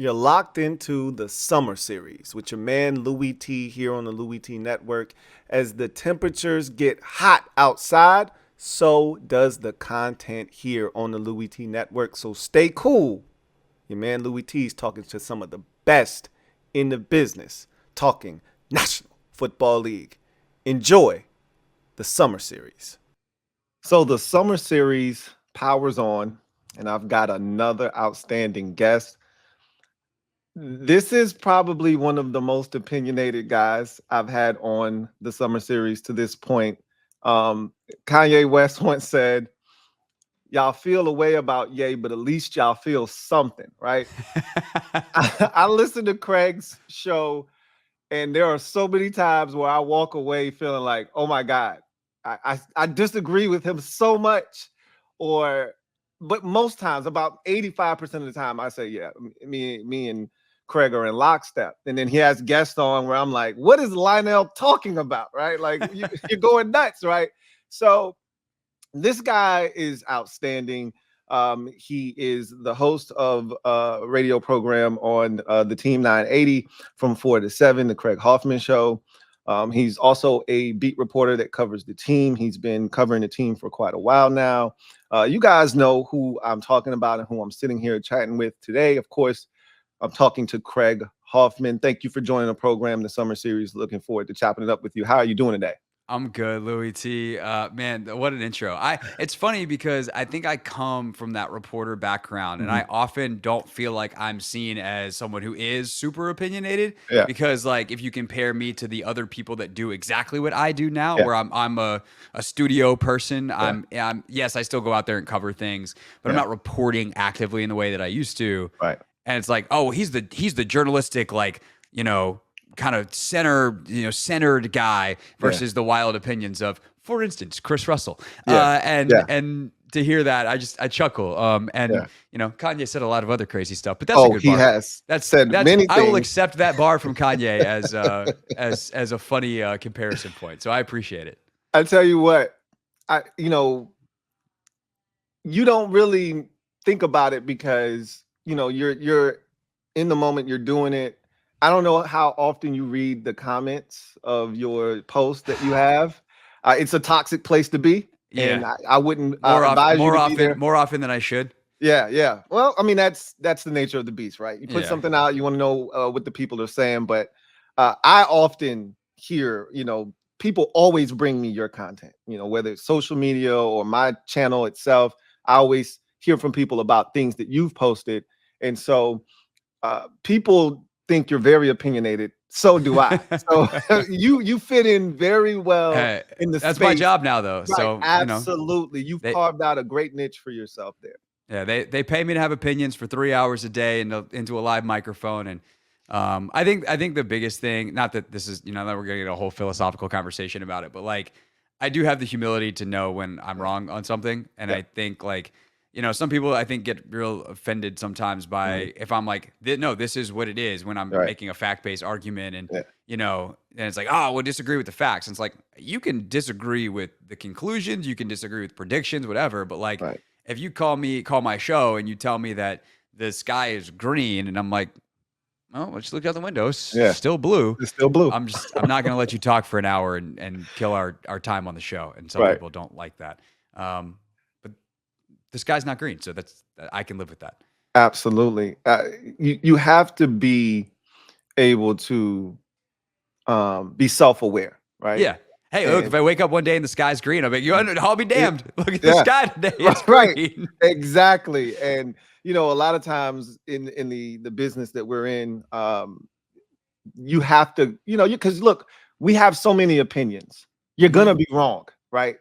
You're locked into the summer series with your man Louie T here on the Louie T Network. As the temperatures get hot outside, so does the content here on the Louie T Network. So stay cool. Your man Louie T is talking to some of the best in the business, talking National Football League. Enjoy the summer series. So the summer series powers on, and I've got another outstanding guest. This is probably one of the most opinionated guys I've had on the summer series to this point. Kanye West once said, y'all feel a way about Ye, but at least y'all feel something, right? I listened to Craig's show, and there are so many times where I walk away feeling like, oh my God, I disagree with him so much. But most times, about 85% of the time, I say, yeah, me and Craig are in lockstep. And then he has guests on where I'm like, what is Lionel talking about, right? Like, you're going nuts, right? So this guy is outstanding. He is the host of a radio program on the Team 980 from 4 to 7, the Craig Hoffman Show. He's also a beat reporter that covers the team. He's been covering the team for quite a while now. You guys know who I'm talking about and who I'm sitting here chatting with today. Of course, I'm talking to Craig Hoffman. Thank you for joining the program, the summer series. Looking forward to chopping it up with you. How are you doing today? I'm good, Louie T. Man, what an intro. It's funny because I think I come from that reporter background, and I often don't feel like I'm seen as someone who is super opinionated. Yeah. Because like if you compare me to the other people that do exactly what I do now, where I'm a studio person, yes, I still go out there and cover things, but I'm not reporting actively in the way that I used to. Right. And it's like, oh, he's the journalistic, like, kind of centered guy versus the wild opinions of, for instance, Chris Russell. And to hear that, I chuckle. Kanye said a lot of other crazy stuff, but that's a good bar. He has said many I will things. accept that bar from Kanye as a funny comparison point. So I appreciate it. I tell you what, you don't really think about it because you're in the moment, you're doing it. I don't know how often you read the comments of your posts that you have. It's a toxic place to be. Yeah. And I wouldn't advise you to be there. More often than I should. Yeah. Well, I mean, that's the nature of the beast, right? You put something out, you want to know what the people are saying. But I often hear, people always bring me your content, whether it's social media or my channel itself. I always hear from people about things that you've posted. And so people think you're very opinionated. So do I. So you fit in very well in the That's space. my job now, though. Right, So absolutely, you've carved out a great niche for yourself there. Yeah, they pay me to have opinions for 3 hours a day into a live microphone, and I think the biggest thing, not that this is that we're gonna get a whole philosophical conversation about it, but like I do have the humility to know when I'm wrong on something, and I think like. Some people I think get real offended sometimes by if I'm like, no, this is what it is when I'm making a fact-based argument and, and it's like, oh, we'll disagree with the facts. And it's like, you can disagree with the conclusions, you can disagree with predictions, whatever. But like, if you call my show and you tell me that the sky is green and I'm like, oh, let's look out the window. It's still blue. It's still blue. I'm not going to let you talk for an hour and kill our time on the show. And some people don't like that. The sky's not green, so I can live with that. Absolutely. You have to be able to be self-aware, right? Yeah. Hey, look, if I wake up one day and the sky's green, I'll be damned. Look at the sky today. It's green. Exactly. And a lot of times in the business that we're in, you have to, because look, we have so many opinions. You're gonna be wrong, right?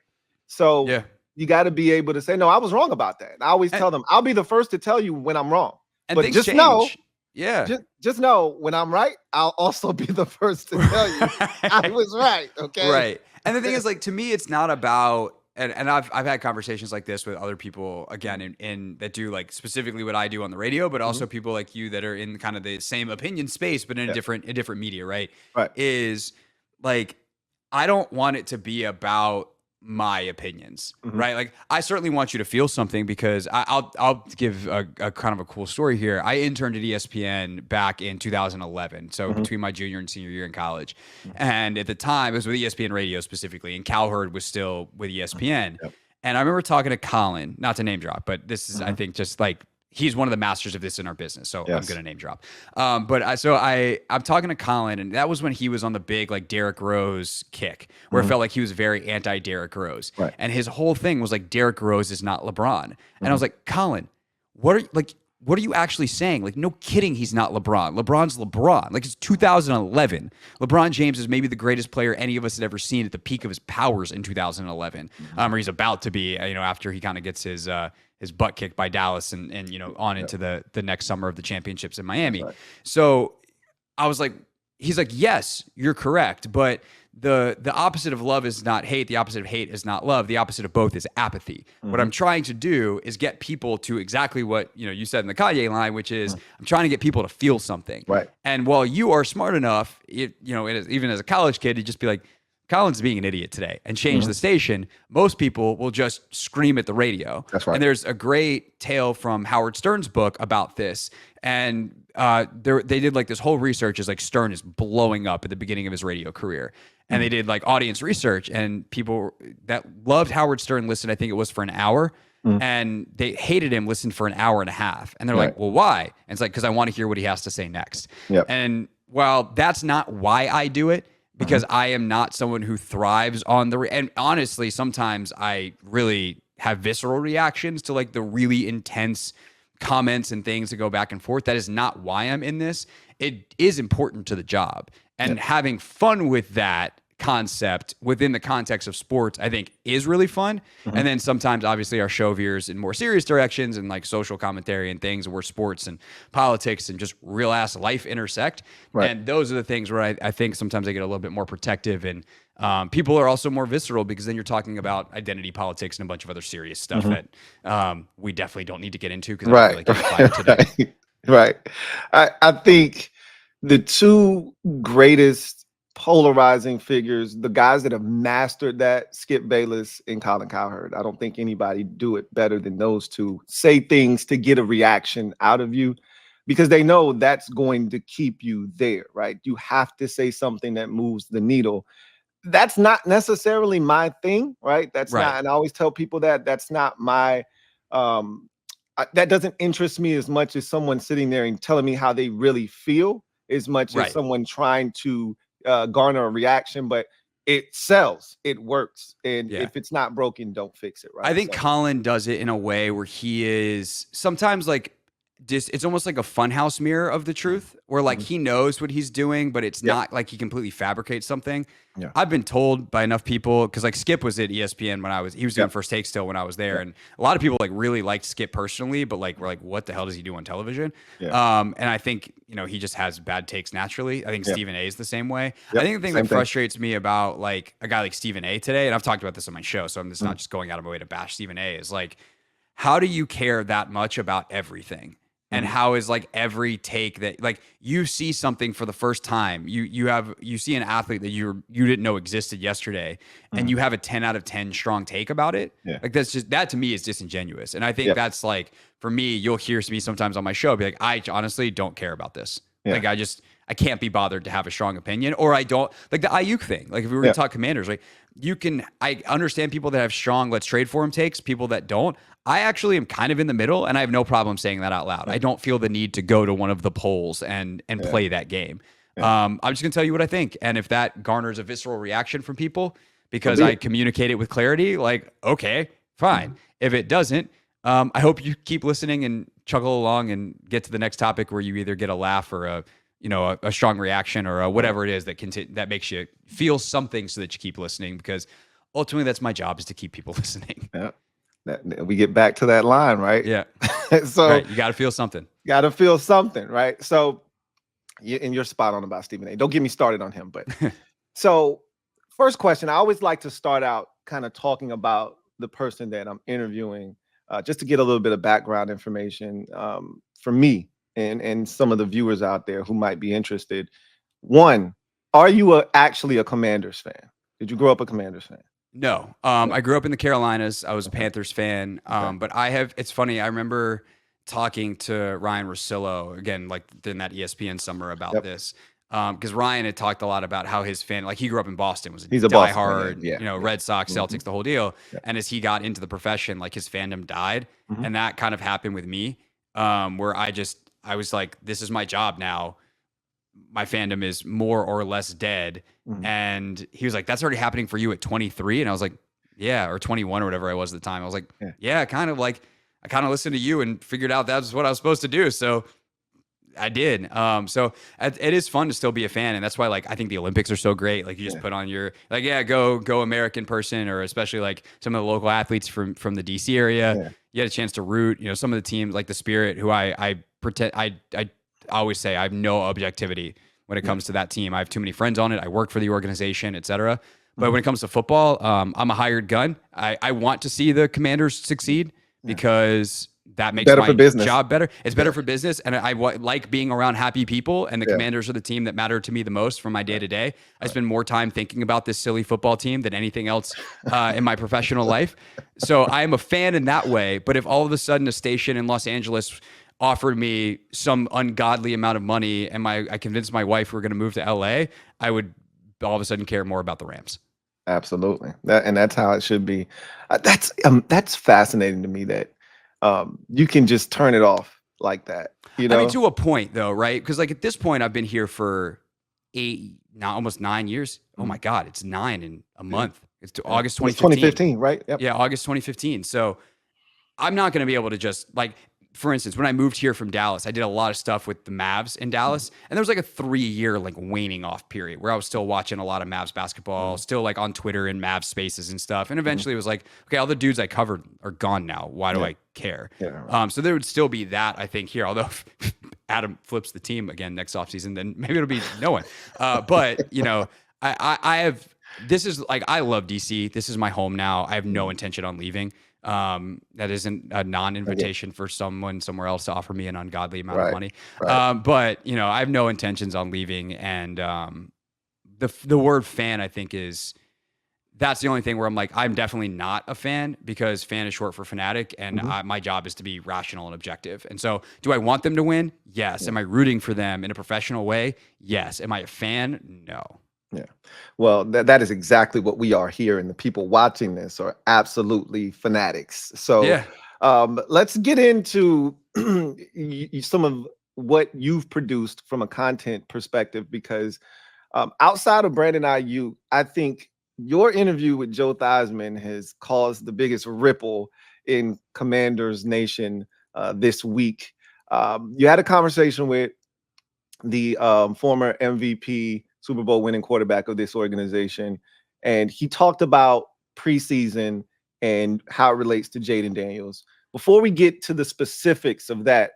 So you got to be able to say, no, I was wrong about that. I always tell them, I'll be the first to tell you when I'm wrong. But just change. Know, just know when I'm right, I'll also be the first to tell you I was right. Okay. Right. And the thing is, like, to me, it's not about, and I've had conversations like this with other people, again, in that do like specifically what I do on the radio, but also people like you that are in kind of the same opinion space, but in a different media, right? Is like, I don't want it to be about my opinions, Mhm. right? Like I certainly want you to feel something because I'll give a kind of a cool story here. I interned at ESPN back in 2011, so Mhm. between my junior and senior year in college, and at the time it was with ESPN Radio specifically, and Cowherd was still with ESPN. Yep. And I remember talking to Colin, not to name drop, but this is I Mhm. think just like he's one of the masters of this in our business, so I'm Yes. gonna name drop. I'm talking to Colin, and that was when he was on the big like Derrick Rose kick, where it felt like he was very anti Derrick Rose, Right. and his whole thing was like Derrick Rose is not LeBron, and I was Mhm. like, Colin, what are you actually saying? Like, no kidding, he's not LeBron. LeBron's LeBron. Like, it's 2011. LeBron James is maybe the greatest player any of us had ever seen at the peak of his powers in 2011, or he's about to be. After he kind of gets his butt kicked by Dallas and on into the next summer of the championships in Miami. Right. So I was like, he's like, yes, you're correct, but the opposite of love is not hate. The opposite of hate is not love. The opposite of both is apathy. What I'm trying to do is get people to exactly what you said in the Kanye line, which is I'm trying to get people to feel something. Right. And while you are smart enough, even as a college kid, to just be like, Colin's being an idiot today and change the station, most people will just scream at the radio. That's right. And there's a great tale from Howard Stern's book about this. And they did like this whole research is like Stern is blowing up at the beginning of his radio career. And they did like audience research, and people that loved Howard Stern listened, I think it was for an hour. And they hated him, listened for an hour and a half. And they're like, well, why? And it's like, because I want to hear what he has to say next. Yep. And while that's not why I do it, because I am not someone who thrives on and honestly, sometimes I really have visceral reactions to like the really intense comments and things that go back and forth. That is not why I'm in this. It is important to the job, and having fun with that concept within the context of sports, I think is really fun. And then sometimes obviously our show veers in more serious directions and like social commentary and things where sports and politics and just real ass life intersect. Right. And those are the things where I think sometimes I get a little bit more protective, and people are also more visceral because then you're talking about identity politics and a bunch of other serious stuff that we definitely don't need to get into because I feel like it's fire today. Right. I think the two greatest polarizing figures, the guys that have mastered that, Skip Bayless and Colin Cowherd. I don't think anybody do it better than those two. Say things to get a reaction out of you because they know that's going to keep you there, right? You have to say something that moves the needle. That's not necessarily my thing, right? That's Right. not, and I always tell people that that's not my that doesn't interest me as much as someone sitting there and telling me how they really feel, as much as someone trying to garner a reaction. But it sells, it works, and if it's not broken, don't fix it, right? I think Colin does it in a way where he is sometimes like it's almost like a funhouse mirror of the truth, where like he knows what he's doing, but it's not like he completely fabricates something. I've been told by enough people, because like Skip was at ESPN when he was doing First Take still when I was there, and a lot of people like really liked Skip personally, but like we're like, what the hell does he do on television? And I think he just has bad takes naturally. I think Stephen A is the same way. I think the thing that frustrates me about like a guy like Stephen A today, and I've talked about this on my show, so I'm just not just going out of my way to bash Stephen A, is like, how do you care that much about everything? And how is like every take that like you see something for the first time, you see an athlete that you didn't know existed yesterday, and you have a 10 out of 10 strong take about it. Like that to me is disingenuous. And I think that's like, for me, you'll hear me sometimes on my show be like, I honestly don't care about this. Like I can't be bothered to have a strong opinion, or I don't like the Aiyuk thing. Like if we were to talk Commanders, like I understand people that have strong let's trade for him takes, people that don't. I actually am kind of in the middle, and I have no problem saying that out loud. I don't feel the need to go to one of the polls and play that game. I'm just gonna tell you what I think, and if that garners a visceral reaction from people because I communicate it with clarity, like okay, fine. If it doesn't, I hope you keep listening and chuckle along and get to the next topic where you either get a laugh or a strong reaction or whatever it is that makes you feel something so that you keep listening, because ultimately that's my job, is to keep people listening. We get back to that line, right? Yeah. So you got to feel something. Got to feel something, right? So, and you're spot on about Stephen A. Don't get me started on him, but so first question, I always like to start out kind of talking about the person that I'm interviewing, just to get a little bit of background information for me and some of the viewers out there who might be interested. One, are you actually a Commanders fan? Did you grow up a Commanders fan? No. I grew up in the Carolinas. I was a Panthers fan. Okay. But it's funny. I remember talking to Ryan Russillo again, like in that ESPN summer about Yep. this. Because Ryan had talked a lot about how his like he grew up in Boston, was a He's a Boston fan. diehard, Yeah. Red Sox, Celtics, the whole deal. Yeah. And as he got into the profession, like his fandom died. Mhm. And that kind of happened with me, where I was like, this is my job now. My fandom is more or less dead. Mhm. And he was like, that's already happening for you at 23. And I was like, yeah, or 21 or whatever I was at the time. I was like, yeah, kind of like, I kind of listened to you and figured out that's what I was supposed to do. So I did. So it is fun to still be a fan. And that's why, like, I think the Olympics are so great. Like, you just put on your, like, go American person, or especially like some of the local athletes from the DC area. Yeah. You had a chance to root, some of the teams like the Spirit, who I pretend, I always say I have no objectivity when it comes to that team. I have too many friends on it. I work for the organization, et cetera. But when it comes to football, I'm a hired gun. I want to see the Commanders succeed because that makes my job better. It's better for business. And I like being around happy people. And the Commanders are the team that matter to me the most from my day to day. I spend more time thinking about this silly football team than anything else in my professional life. So I am a fan in that way. But if all of a sudden a station in Los Angeles offered me some ungodly amount of money and I convinced my wife we were going to move to L.A., I would all of a sudden care more about the Rams. Absolutely. And that's how it should be. That's fascinating to me that you can just turn it off like that. I mean, to a point though, right? Because like at this point, I've been here for almost 9 years. Oh my God, it's 9 in a month. It's to August 2015. 2015, right? Yep. Yeah, August 2015. So I'm not going to be able to just like, for instance, when I moved here from Dallas, I did a lot of stuff with the Mavs in Dallas. And there was like a 3-year like waning off period where I was still watching a lot of Mavs basketball, still like on Twitter and Mavs spaces and stuff. And eventually it was like, okay, all the dudes I covered are gone now. Why do I care? Yeah, right. So there would still be that, I think, here. Although if Adam flips the team again next offseason, then maybe it'll be no one. But, I have, this is like, I love DC. This is my home now. I have no intention on leaving. That isn't a non-invitation for someone somewhere else to offer me an ungodly amount of money. Right. But I have no intentions on leaving. And the word fan, I think, that's the only thing where I'm like, I'm definitely not a fan, because fan is short for fanatic, and my job is to be rational and objective. And so, do I want them to win? Yes. Am I rooting for them in a professional way? Yes. Am I a fan? No. Yeah. Well, that is exactly what we are here, and the people watching this are absolutely fanatics. So let's get into some of what you've produced from a content perspective, because outside of Brandon Aiyuk, I think your interview with Joe Theismann has caused the biggest ripple in Commanders Nation this week. You had a conversation with the former MVP, Super Bowl winning quarterback of this organization, and he talked about preseason and how it relates to Jaden Daniels. Before we get to the specifics of that,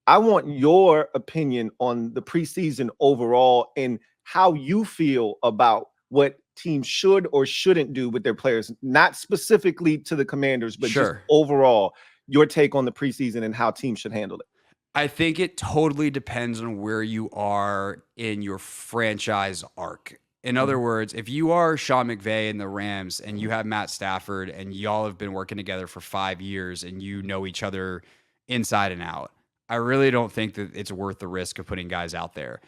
I want your opinion on the preseason overall and how you feel about what teams should or shouldn't do with their players, not specifically to the Commanders, but just overall, your take on the preseason and how teams should handle it. I think it totally depends on where you are in your franchise arc. In other words, if you are Sean McVay and the Rams and you have Matt Stafford and y'all have been working together for 5 years and you know each other inside and out, I really don't think that it's worth the risk of putting guys out there.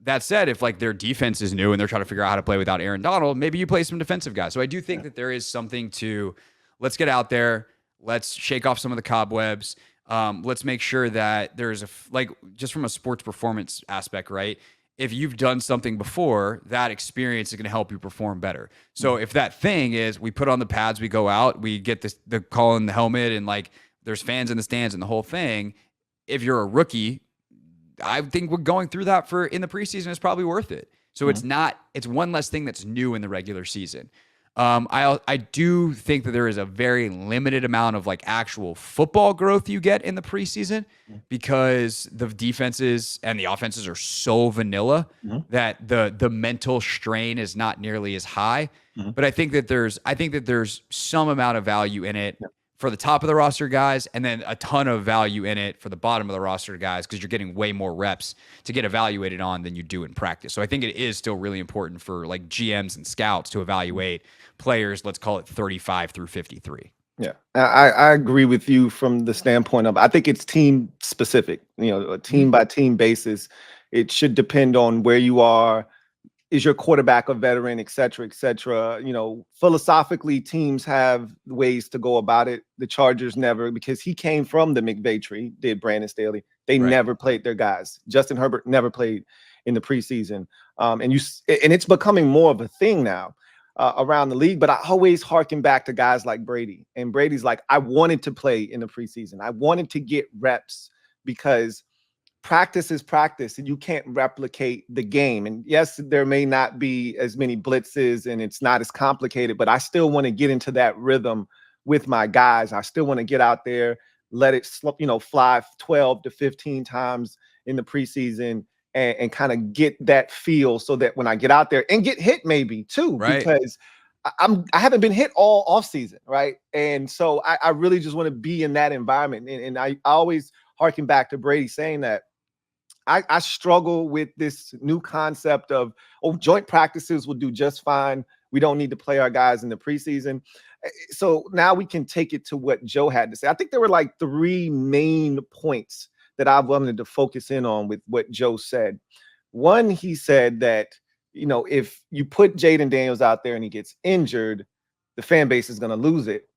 That said, if like their defense is new and they're trying to figure out how to play without Aaron Donald, maybe you play some defensive guys. So I do think that there is something to, let's get out there, let's shake off some of the cobwebs. Let's make sure that there's just from a sports performance aspect, right? If you've done something before, that experience is going to help you perform better. So if that thing is we put on the pads, we go out, we get the call in the helmet, and like there's fans in the stands and the whole thing. If you're a rookie, I think we're going through that in the preseason is probably worth it. So it's one less thing that's new in the regular season. I do think that there is a very limited amount of like actual football growth you get in the preseason, because the defenses and the offenses are so vanilla that the mental strain is not nearly as high. But I think that there's some amount of value in it for the top of the roster guys, and then a ton of value in it for the bottom of the roster guys, because you're getting way more reps to get evaluated on than you do in practice. So I think it is still really important for like GMs and scouts to evaluate players, let's call it 35 through 53. Yeah, I agree with you from the standpoint of, I think it's team specific, a team by team basis. It should depend on where you are. Is your quarterback a veteran, et cetera, et cetera? Philosophically, teams have ways to go about it. The Chargers never, because he came from the McVay tree, did Brandon Staley. They never played their guys. Justin Herbert never played in the preseason. And it's becoming more of a thing now around the league. But I always harken back to guys like Brady. And Brady's like, I wanted to play in the preseason. I wanted to get reps because practice is practice and you can't replicate the game. And yes, there may not be as many blitzes and it's not as complicated, but I still want to get into that rhythm with my guys. I still want to get out there, let it fly 12 to 15 times in the preseason and kind of get that feel so that when I get out there and get hit maybe too, because I haven't been hit all off season. Right. And so I really just want to be in that environment. And I always harken back to Brady saying that I struggle with this new concept of, joint practices will do just fine. We don't need to play our guys in the preseason. So now we can take it to what Joe had to say. I think there were like 3 main points that I wanted to focus in on with what Joe said. One, he said that, if you put Jaden Daniels out there and he gets injured, the fan base is going to lose it.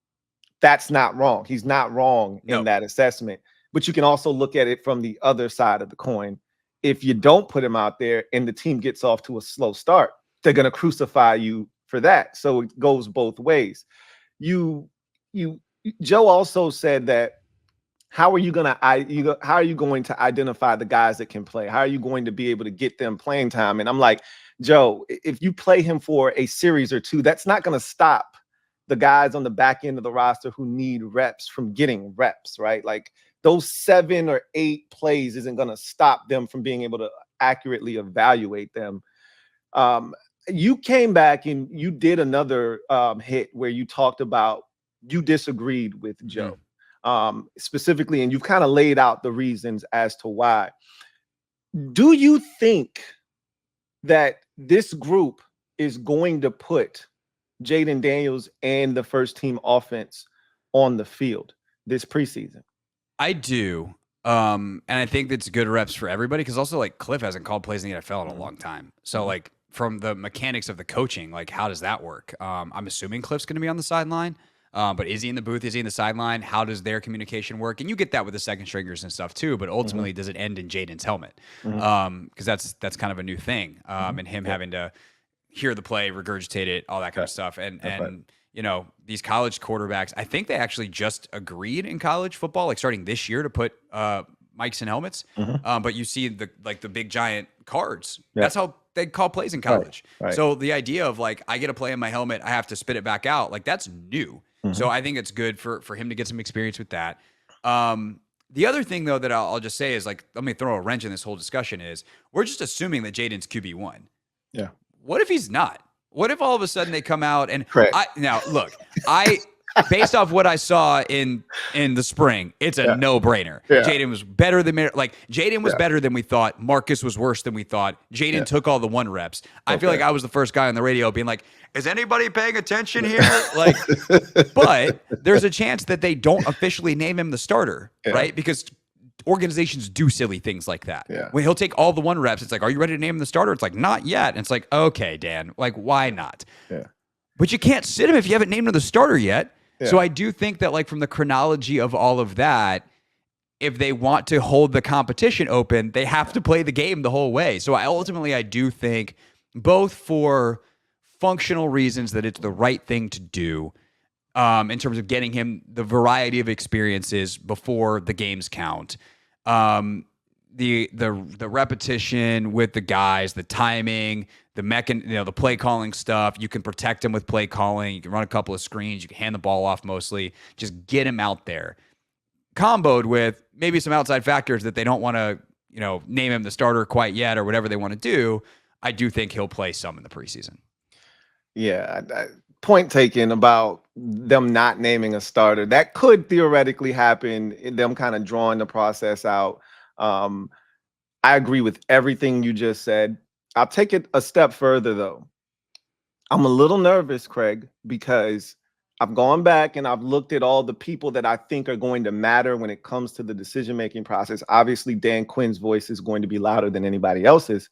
That's not wrong. He's not wrong in that assessment. But you can also look at it from the other side of the coin. If you don't put him out there and the team gets off to a slow start, they're going to crucify you for that. So it goes both ways. Joe also said that, how are you going to identify the guys that can play? How are you going to be able to get them playing time? And I'm like, Joe, if you play him for a series or 2, that's not going to stop the guys on the back end of the roster who need reps from getting reps, right? Like, those 7 or 8 plays isn't going to stop them from being able to accurately evaluate them. You came back and you did another hit where you talked about, you disagreed with Joe specifically, and you've kind of laid out the reasons as to why. Do you think that this group is going to put Jaden Daniels and the first team offense on the field this preseason? I do. And I think that's good reps for everybody, because also like Cliff hasn't called plays in the NFL in a long time. So like from the mechanics of the coaching, like how does that work? I'm assuming Cliff's going to be on the sideline, but is he in the booth? Is he in the sideline? How does their communication work? And you get that with the second stringers and stuff too, but ultimately does it end in Jaden's helmet? Because that's kind of a new thing. And him having to hear the play, regurgitate it, all that kind of stuff. And these college quarterbacks, I think they actually just agreed in college football, like starting this year, to put mics in helmets. But you see the big giant cards. That's how they call plays in college. Right. So the idea of like, I get a play in my helmet, I have to spit it back out. Like, that's new. So I think it's good for him to get some experience with that. The other thing though, that I'll just say is, like, let me throw a wrench in this whole discussion, is we're just assuming that Jaden's QB1. Yeah. What if he's not? What if all of a sudden they come out and now look, based off what I saw in the spring, it's a no-brainer. Jaden was better than better than we thought. Marcus was worse than we thought. Jaden took all the 1 reps. I feel like I was the first guy on the radio being like, is anybody paying attention here? Like, but there's a chance that they don't officially name him the starter, right? Because organizations do silly things like that. When he'll take all the 1 reps, it's like, are you ready to name him the starter? It's like, not yet. And it's like, okay, Dan, like, why not? But you can't sit him if you haven't named him the starter yet. So I do think that, like, from the chronology of all of that, if they want to hold the competition open, they have to play the game the whole way. So I do think, both for functional reasons, that it's the right thing to do, in terms of getting him the variety of experiences before the games count. The repetition with the guys, the timing, the play calling stuff. You can protect him with play calling. You can run a couple of screens. You can hand the ball off mostly. Just get him out there. Comboed with maybe some outside factors that they don't want to, name him the starter quite yet, or whatever they want to do. I do think he'll play some in the preseason. Yeah. point taken about them not naming a starter. That could theoretically happen, them kind of drawing the process out. I agree with everything you just said. I'll take it a step further, though. I'm a little nervous, Craig, because I've gone back and I've looked at all the people that I think are going to matter when it comes to the decision-making process. Obviously, Dan Quinn's voice is going to be louder than anybody else's.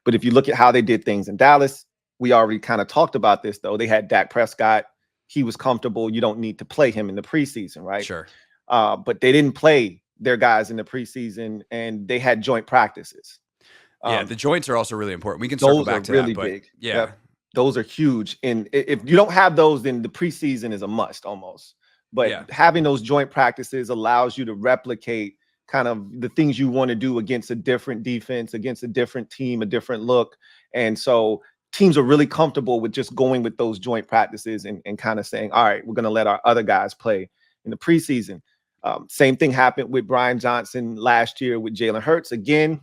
But if you look at how they did things in Dallas, we already kind of talked about this, though. They had Dak Prescott. He was comfortable. You don't need to play him in the preseason, right? Sure. But they didn't play their guys in the preseason, and they had joint practices. Yeah, the joints are also really important. We can circle back to really that, but big. yeah. Yep. Those are huge. And if you don't have those, then the preseason is a must almost. But having those joint practices allows you to replicate kind of the things you want to do against a different defense, against a different team, a different look. And so teams are really comfortable with just going with those joint practices and kind of saying, all right, we're going to let our other guys play in the preseason. Same thing happened with Brian Johnson last year with Jalen Hurts. Again,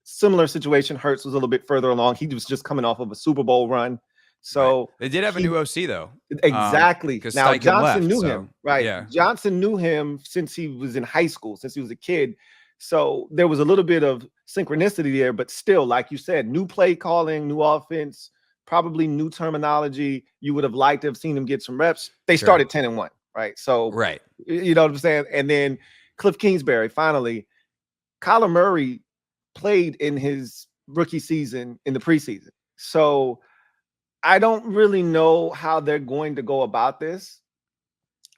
similar situation. Hurts was a little bit further along. He was just coming off of a Super Bowl run. So they did have a new OC though. Exactly. Now Johnson knew him, right? Yeah. Johnson knew him since he was in high school, since he was a kid. So there was a little bit of synchronicity there, but still, like you said, new play calling, new offense, probably new terminology. You would have liked to have seen him get some reps. They started 10-1, right? So you know what I'm saying? And then Cliff Kingsbury, finally, Kyler Murray played in his rookie season in the preseason. So I don't really know how they're going to go about this.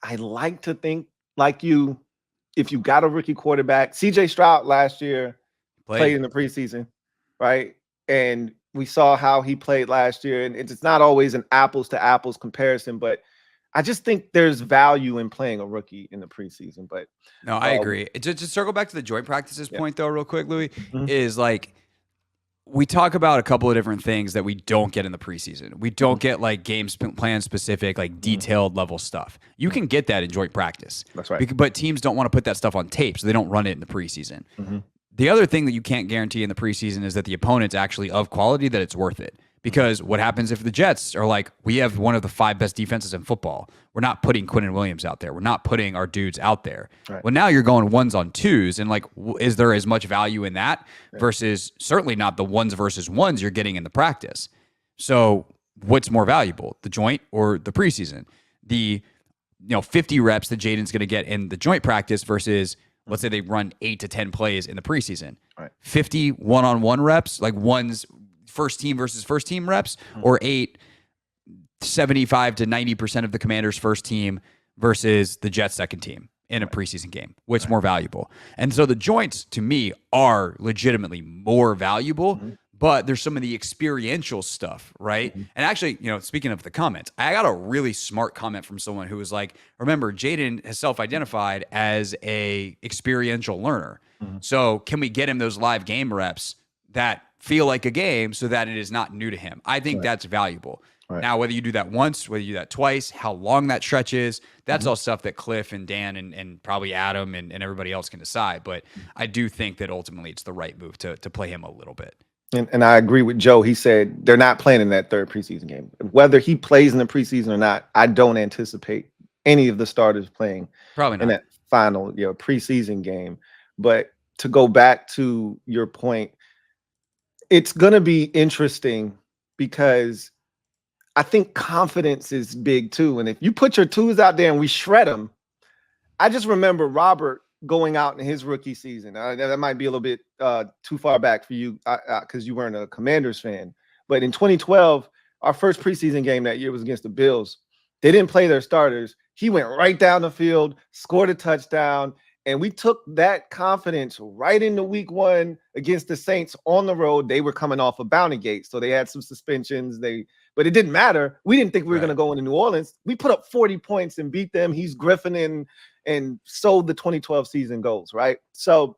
I like to think like you, if you got a rookie quarterback, CJ Stroud last year played in the preseason, right? And we saw how he played last year. And it's not always an apples to apples comparison, but I just think there's value in playing a rookie in the preseason. But no, I agree. Just to circle back to the joint practices point though, real quick, Louie, is like, we talk about a couple of different things that we don't get in the preseason. We don't get like game plan specific, like detailed level stuff. You can get that in joint practice. That's right. But teams don't want to put that stuff on tape, so they don't run it in the preseason. The other thing that you can't guarantee in the preseason is that the opponent's actually of quality, that it's worth it. Because what happens if the Jets are like, we have one of the 5 best defenses in football. We're not putting Quinnen Williams out there. We're not putting our dudes out there. Right. Well, now you're going 1s on 2s. And like, is there as much value in that versus certainly not the 1s versus 1s you're getting in the practice? So what's more valuable, the joint or the preseason? The 50 reps that Jaden's going to get in the joint practice versus, let's say they run 8 to 10 plays in the preseason. Right. 50 one-on-one reps, like one's first team versus first team reps, or 75 to 90% of the Commanders' first team versus the Jets' second team in a preseason game. What's more valuable? And so the joints, to me, are legitimately more valuable, but there's some of the experiential stuff, right? And actually, speaking of the comments, I got a really smart comment from someone who was like, remember, Jaden has self-identified as a experiential learner. So can we get him those live game reps that feel like a game so that it is not new to him? I think that's valuable. Now, whether you do that once, whether you do that twice, how long that stretch is, that's all stuff that Cliff and Dan and probably Adam and everybody else can decide. But I do think that ultimately it's the right move to play him a little bit. And I agree with Joe. He said they're not playing in that third preseason game. Whether he plays in the preseason or not, I don't anticipate any of the starters playing in that final preseason game. But to go back to your point, it's going to be interesting because I think confidence is big too. And if you put your 2s out there and we shred them, I just remember Robert going out in his rookie season. That might be a little bit too far back for you because you weren't a Commanders fan. But in 2012, our first preseason game that year was against the Bills. They didn't play their starters. He went right down the field, scored a touchdown, and we took that confidence right into week 1 against the Saints on the road. They were coming off of Bounty Gate, so they had some suspensions. But it didn't matter. We didn't think we were going to go into New Orleans. We put up 40 points and beat them. He's Griffin and sold the 2012 season goals, right? So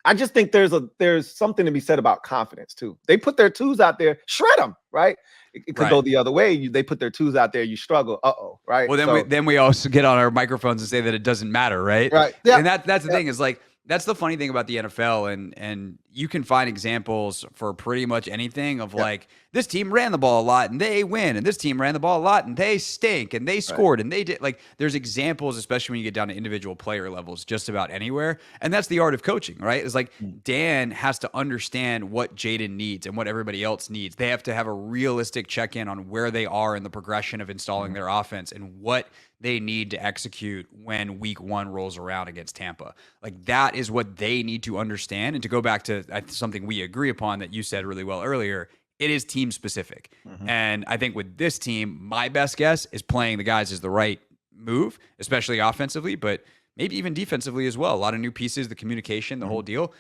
I just think there's something to be said about confidence too. They put their 2s out there, shred them, right? It could go the other way. They put their 2s out there, you struggle. Right? Well, then we also get on our microphones and say that it doesn't matter, right? Right. Yeah. And that's the thing is like that's the funny thing about the NFL, and you can find examples for pretty much anything of like, this team ran the ball a lot and they win, and this team ran the ball a lot and they stink, and they scored and they did. Like, there's examples, especially when you get down to individual player levels, just about anywhere. And that's the art of coaching, right? It's like Dan has to understand what Jaden needs and what everybody else needs. They have to have a realistic check-in on where they are in the progression of installing their offense and what they need to execute when week 1 rolls around against Tampa. Like, that is what they need to understand. And to go back to something we agree upon that you said really well earlier, it is team specific. And I think with this team, my best guess is playing the guys is the right move, especially offensively, but maybe even defensively as well. A lot of new pieces, the communication, the whole deal.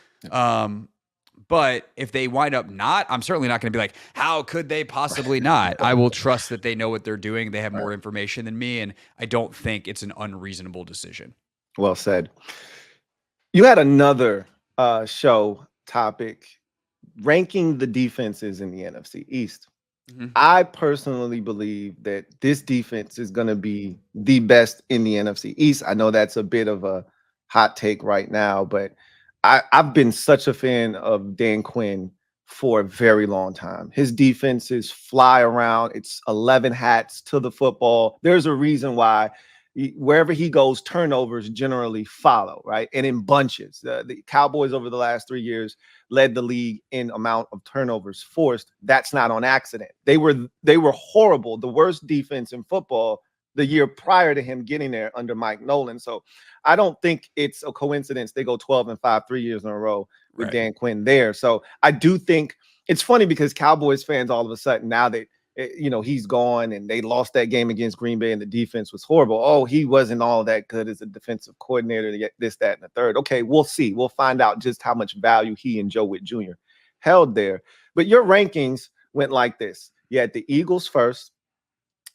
But if they wind up not, I'm certainly not going to be like, how could they possibly not? I will trust that they know what they're doing. They have more information than me, and I don't think it's an unreasonable decision. Well said. You had another show topic, ranking the defenses in the NFC East. I personally believe that this defense is going to be the best in the NFC East. I know that's a bit of a hot take right now, but I've been such a fan of Dan Quinn for a very long time. His defenses fly around. It's 11 hats to the football. There's a reason why wherever he goes, turnovers generally follow, right? And in bunches. The Cowboys over the last 3 years led the league in amount of turnovers forced. That's not on accident. They were horrible, the worst defense in football the year prior to him getting there under Mike Nolan. So I don't think it's a coincidence they go 12-5 3 years in a row with Dan Quinn there. So I do think it's funny because Cowboys fans all of a sudden, now that he's gone and they lost that game against Green Bay and the defense was horrible. Oh, he wasn't all that good as a defensive coordinator to get this, that, and the third. Okay, we'll see. We'll find out just how much value he and Joe Witt Jr. held there. But your rankings went like this. You had the Eagles first.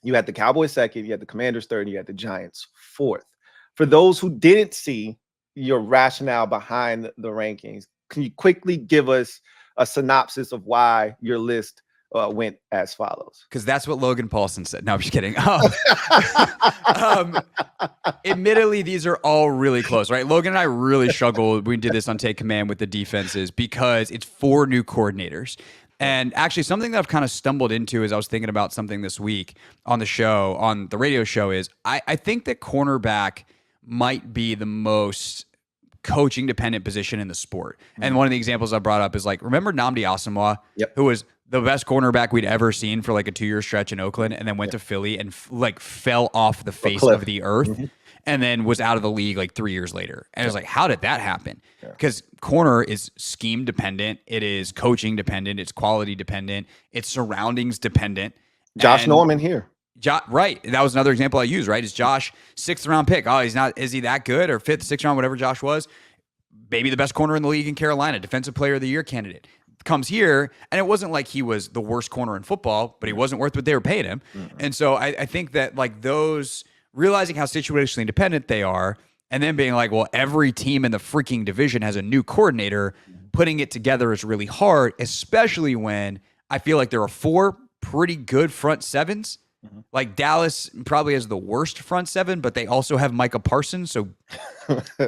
You had the Cowboys second, you had the Commanders third, you had the Giants fourth. For those who didn't see your rationale behind the rankings, can you quickly give us a synopsis of why your list went as follows? Because that's what Logan Paulson said. No, I'm just kidding. Admittedly, these are all really close, right? Logan and I really struggled. We did this on Take Command with the defenses because it's 4 new coordinators. And actually, something that I've kind of stumbled into as I was thinking about something this week on the show, on the radio show, is I think that cornerback might be the most coaching dependent position in the sport. And one of the examples I brought up is like, remember Nnamdi Asomugha, who was the best cornerback we'd ever seen for like a 2-year stretch in Oakland, and then went to Philly and like fell off the face of the earth. And then was out of the league like 3 years later. And I was like, how did that happen? Because corner is scheme dependent. It is coaching dependent. It's quality dependent. It's surroundings dependent. Josh Norman here. Right. That was another example I used, right? Is Josh 6th round pick? Oh, is he that good? Or 5th, 6th round, whatever Josh was. Maybe the best corner in the league in Carolina, defensive player of the year candidate. Comes here, and it wasn't like he was the worst corner in football, but he wasn't worth what they were paying him. And so I think that like those, realizing how situationally dependent they are, and then being like, well, every team in the freaking division has a new coordinator, putting it together is really hard, especially when I feel like there are 4 pretty good front sevens. Like Dallas probably has the worst front 7, but they also have Micah Parsons, so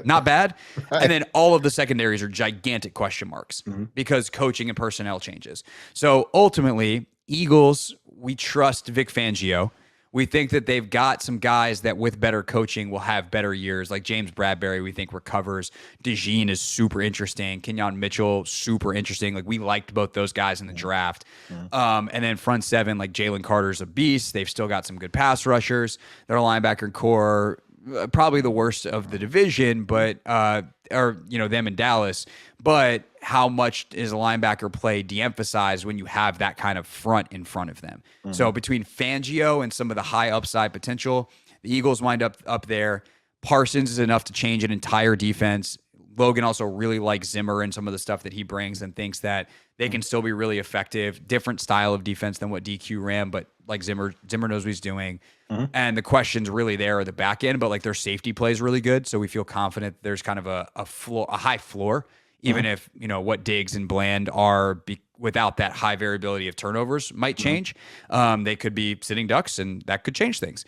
not bad. And then all of the secondaries are gigantic question marks because coaching and personnel changes. So ultimately, Eagles, we trust Vic Fangio. We think that they've got some guys that with better coaching will have better years. Like James Bradbury, we think recovers. DeJean is super interesting. Kenyon Mitchell, super interesting. Like we liked both those guys in the draft. And then front 7, like Jalen Carter's a beast. They've still got some good pass rushers. Their linebacker core, probably the worst of the division, but them in Dallas. But how much is a linebacker play de-emphasized when you have that kind of front in front of them? So between Fangio and some of the high upside potential, the Eagles wind up there. Parsons is enough to change an entire defense. Logan also really likes Zimmer and some of the stuff that he brings and thinks that they can still be really effective. Different style of defense than what DQ ran, but like Zimmer knows what he's doing. And the questions really there are the back end, but like their safety play is really good. So we feel confident there's kind of a high floor, even if, what Diggs and Bland are without that high variability of turnovers might change. They could be sitting ducks and that could change things.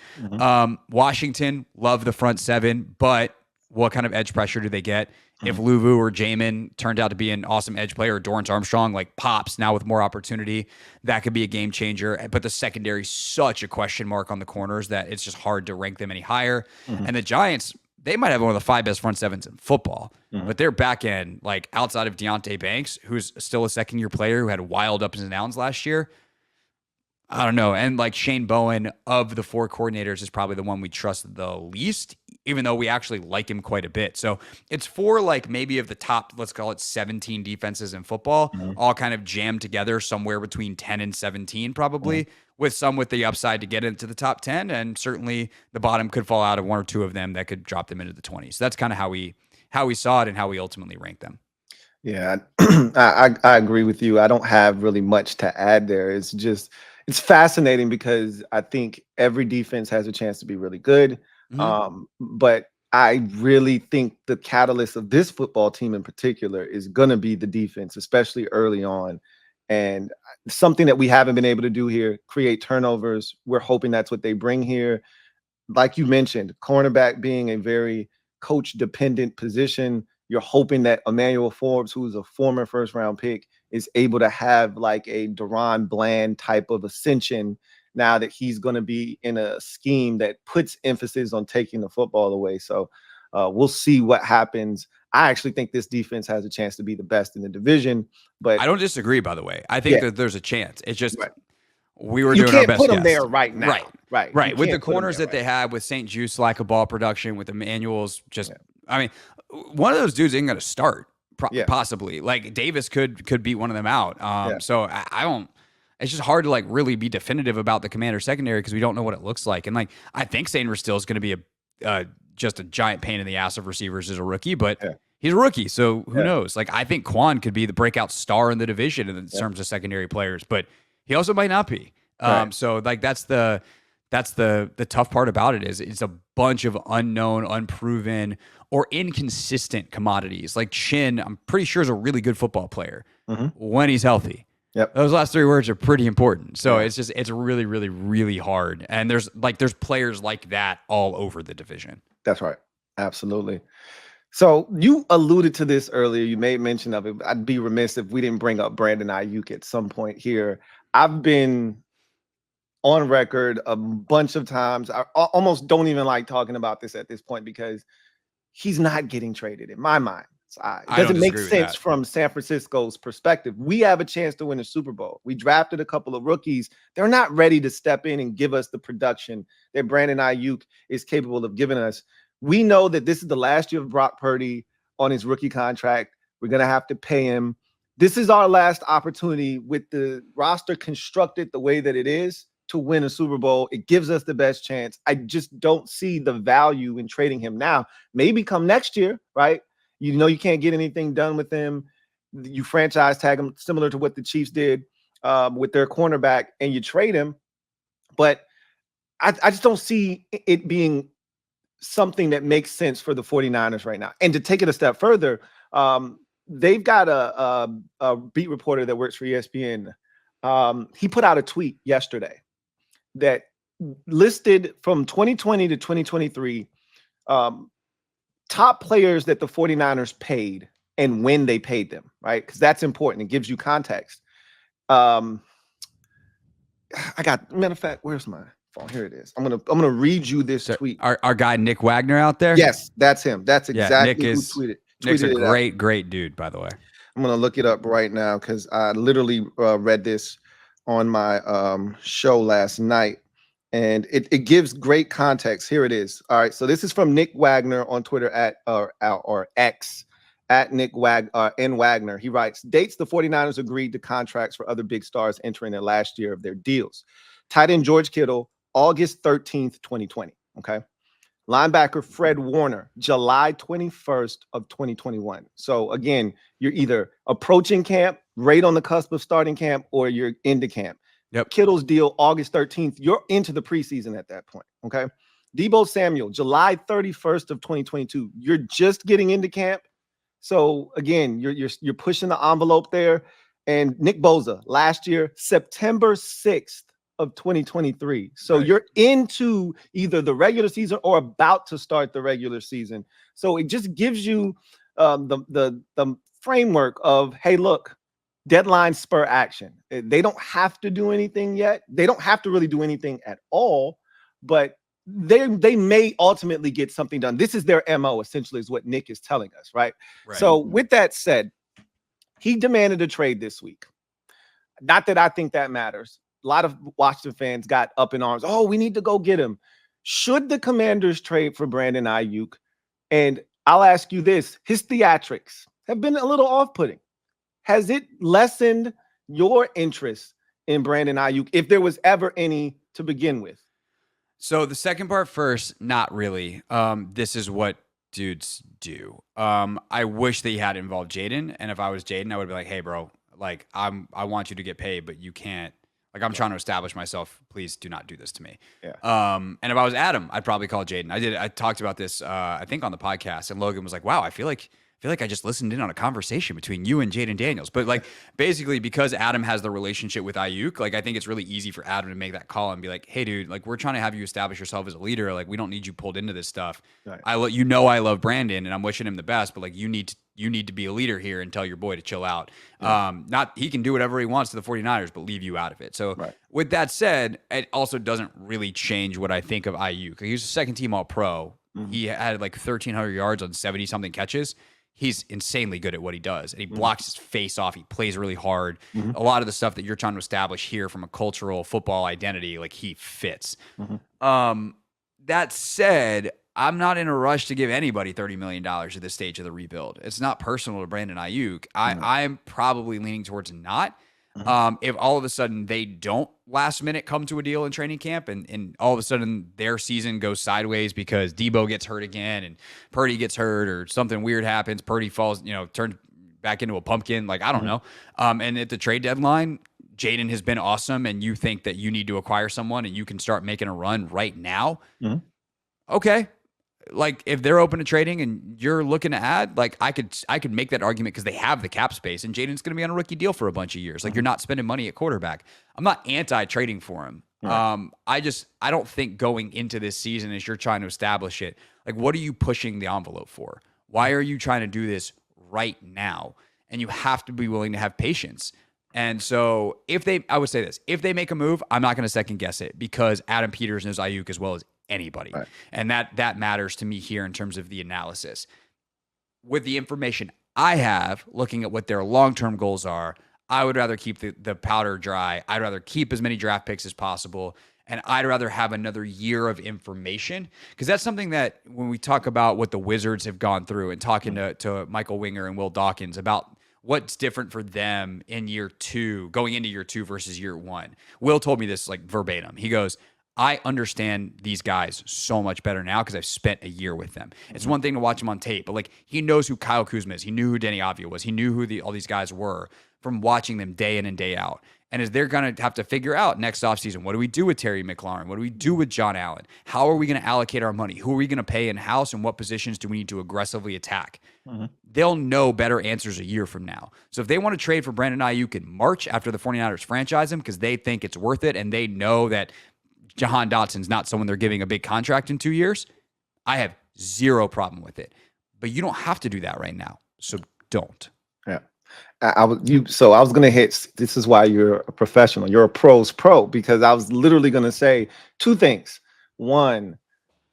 Washington, love the front 7, but what kind of edge pressure do they get? If Louie or Jamin turned out to be an awesome edge player, or Dorrance Armstrong like pops now with more opportunity, that could be a game changer. But the secondary is such a question mark on the corners that it's just hard to rank them any higher. And the Giants, they might have one of the 5 best front sevens in football, but their back end, like outside of Deonte Banks, who's still a second-year player who had wild ups and downs last year, I don't know. And like Shane Bowen of the 4 coordinators is probably the one we trust the least, even though we actually like him quite a bit. So it's 4 like maybe of the top, let's call it 17 defenses in football, all kind of jammed together somewhere between 10 and 17 probably, with some with the upside to get into the top 10. And certainly the bottom could fall out of 1 or 2 of them that could drop them into the 20s. So that's kind of how we saw it and how we ultimately ranked them. Yeah, I agree with you. I don't have really much to add there. It's fascinating because I think every defense has a chance to be really good. But I really think the catalyst of this football team in particular is going to be the defense, especially early on. And something that we haven't been able to do here, create turnovers. We're hoping that's what they bring here. Like you mentioned, cornerback being a very coach-dependent position. You're hoping that Emmanuel Forbes, who's a former first-round pick, is able to have like a Deron Bland type of ascension now that he's going to be in a scheme that puts emphasis on taking the football away. So we'll see what happens. I actually think this defense has a chance to be the best in the division. But I don't disagree, by the way. I think that there's a chance. It's just we were you doing our best. You can't put them there right now. Right. With the corners that they have, with St. Juice lack of ball production, with Emmanuel's just, I mean, one of those dudes ain't going to start. Possibly, like Davis could beat one of them out. So I don't. It's just hard to like really be definitive about the Commander secondary because we don't know what it looks like. And like I think Sainer still is going to be just a giant pain in the ass of receivers as a rookie, but he's a rookie, so who knows? Like I think Quan could be the breakout star in the division in terms of secondary players, but he also might not be. So like that's the tough part about it is it's a bunch of unknown, unproven, or inconsistent commodities. Like Chin, I'm pretty sure is a really good football player when he's healthy. Those last 3 words are pretty important. So it's really, really, really hard. And there's players like that all over the division. That's right. Absolutely. So you alluded to this earlier. You made mention of it. I'd be remiss if we didn't bring up Brandon Aiyuk at some point here. I've been on record a bunch of times. I almost don't even like talking about this at this point because he's not getting traded in my mind. It doesn't make sense from San Francisco's perspective. We have a chance to win a Super Bowl. We drafted a couple of rookies. They're not ready to step in and give us the production that Brandon Aiyuk is capable of giving us. We know that this is the last year of Brock Purdy on his rookie contract. We're going to have to pay him. This is our last opportunity with the roster constructed the way that it is to win a Super Bowl. It gives us the best chance. I just don't see the value in trading him now. Maybe come next year, right? You know you can't get anything done with him. You franchise tag him similar to what the Chiefs did with their cornerback, and you trade him. But I just don't see it being something that makes sense for the 49ers right now. And to take it a step further, they've got a beat reporter that works for ESPN. He put out a tweet yesterday that listed from 2020 to 2023 top players that the 49ers paid and when they paid them, right? Because that's important. It gives you context. Matter of fact, where's my phone? Here it is. I'm gonna read you this tweet. Our guy Nick Wagner out there? Yes, that's him. That's exactly who tweeted. Nick's a great dude, by the way. I'm gonna look it up right now because I literally read this on my show last night. And it gives great context. Here it is. All right. So this is from Nick Wagner on Twitter or X at Nick N. Wagner. He writes, dates the 49ers agreed to contracts for other big stars entering their last year of their deals. Tight end George Kittle, August 13th, 2020. Okay. Linebacker Fred Warner, July 21st of 2021. So again, you're either approaching camp, right on the cusp of starting camp, or you're into camp. Kittle's deal, August 13th. You're into the preseason at that point, okay? Deebo Samuel, July 31st of 2022. You're just getting into camp. So, again, you're pushing the envelope there. And Nick Bosa, last year, September 6th of 2023. So Right. you're into either the regular season or about to start the regular season. So it just gives you the framework of, hey, look, deadline spur action. They don't have to do anything yet. They don't have to really do anything at all, but they may ultimately get something done. This is their MO, essentially, is what Nick is telling us, right? Right. So with that said, he demanded a trade this week. Not that I think that matters. A lot of Washington fans got up in arms. Oh, we need to go get him. Should the Commanders trade for Brandon Aiyuk? And I'll ask you this: his theatrics have been a little off-putting. Has it lessened your interest in Brandon Aiyuk, if there was ever any to begin with? So the second part first, not really. This is what dudes do. I wish they had involved Jaden, and if I was Jaden, I would be like, "Hey, bro, like I want you to get paid, but you can't. Like I'm trying to establish myself. Please do not do this to me." Yeah. And if I was Adam, I'd probably call Jaden. I talked about this, I think on the podcast, and Logan was like, "Wow, I feel like I just listened in on a conversation between you and Jaden Daniels." But like basically because Adam has the relationship with Aiyuk, like I think it's really easy for Adam to make that call and be like, "Hey dude, like we're trying to have you establish yourself as a leader. Like we don't need you pulled into this stuff. Right. I love Brandon and I'm wishing him the best, but like you need to be a leader here and tell your boy to chill out." Not he can do whatever he wants to the 49ers, but leave you out of it. So with that said, it also doesn't really change what I think of Aiyuk. He was a second team all pro. He had like 1,300 yards on 70 something catches. He's insanely good at what he does. And he blocks his face off. He plays really hard. A lot of the stuff that you're trying to establish here from a cultural football identity, like he fits. That said, I'm not in a rush to give anybody $30 million at this stage of the rebuild. It's not personal to Brandon Aiyuk. I'm probably leaning towards not. If all of a sudden they don't last minute come to a deal in training camp and all of a sudden their season goes sideways because Debo gets hurt again and Purdy gets hurt or something weird happens, Purdy falls, turns back into a pumpkin, like I don't know. And at the trade deadline, Jaden has been awesome and you think that you need to acquire someone and you can start making a run right now. Okay. Like if they're open to trading and you're looking to add, like I could make that argument because they have the cap space and Jaden's going to be on a rookie deal for a bunch of years. Like you're not spending money at quarterback. I'm not anti-trading for him. I don't think going into this season as you're trying to establish it, like what are you pushing the envelope for? Why are you trying to do this right now? And you have to be willing to have patience. And so I would say this, if they make a move, I'm not going to second guess it because Adam Peters knows Aiyuk as well as anybody. And that matters to me here in terms of the analysis. With the information I have, looking at what their long-term goals are, I would rather keep the powder dry. I'd rather keep as many draft picks as possible. And I'd rather have another year of information because that's something that when we talk about what the Wizards have gone through and talking to Michael Winger and Will Dawkins about what's different for them in year two, going into year two versus year one. Will told me this like verbatim. He goes, I understand these guys so much better now because I've spent a year with them. It's one thing to watch them on tape, but like he knows who Kyle Kuzma is. He knew who Denny Avdia was. He knew who all these guys were from watching them day in and day out. And as they're going to have to figure out next offseason, what do we do with Terry McLaurin? What do we do with John Allen? How are we going to allocate our money? Who are we going to pay in-house? And what positions do we need to aggressively attack? They'll know better answers a year from now. So if they want to trade for Brandon Aiyuk in March after the 49ers franchise him because they think it's worth it and they know that Jahan Dotson's not someone they're giving a big contract in 2 years, I have zero problem with it. But you don't have to do that right now. So don't. Yeah. I was going to hit, this is why you're a professional. You're a pro's pro, because I was literally going to say two things. One,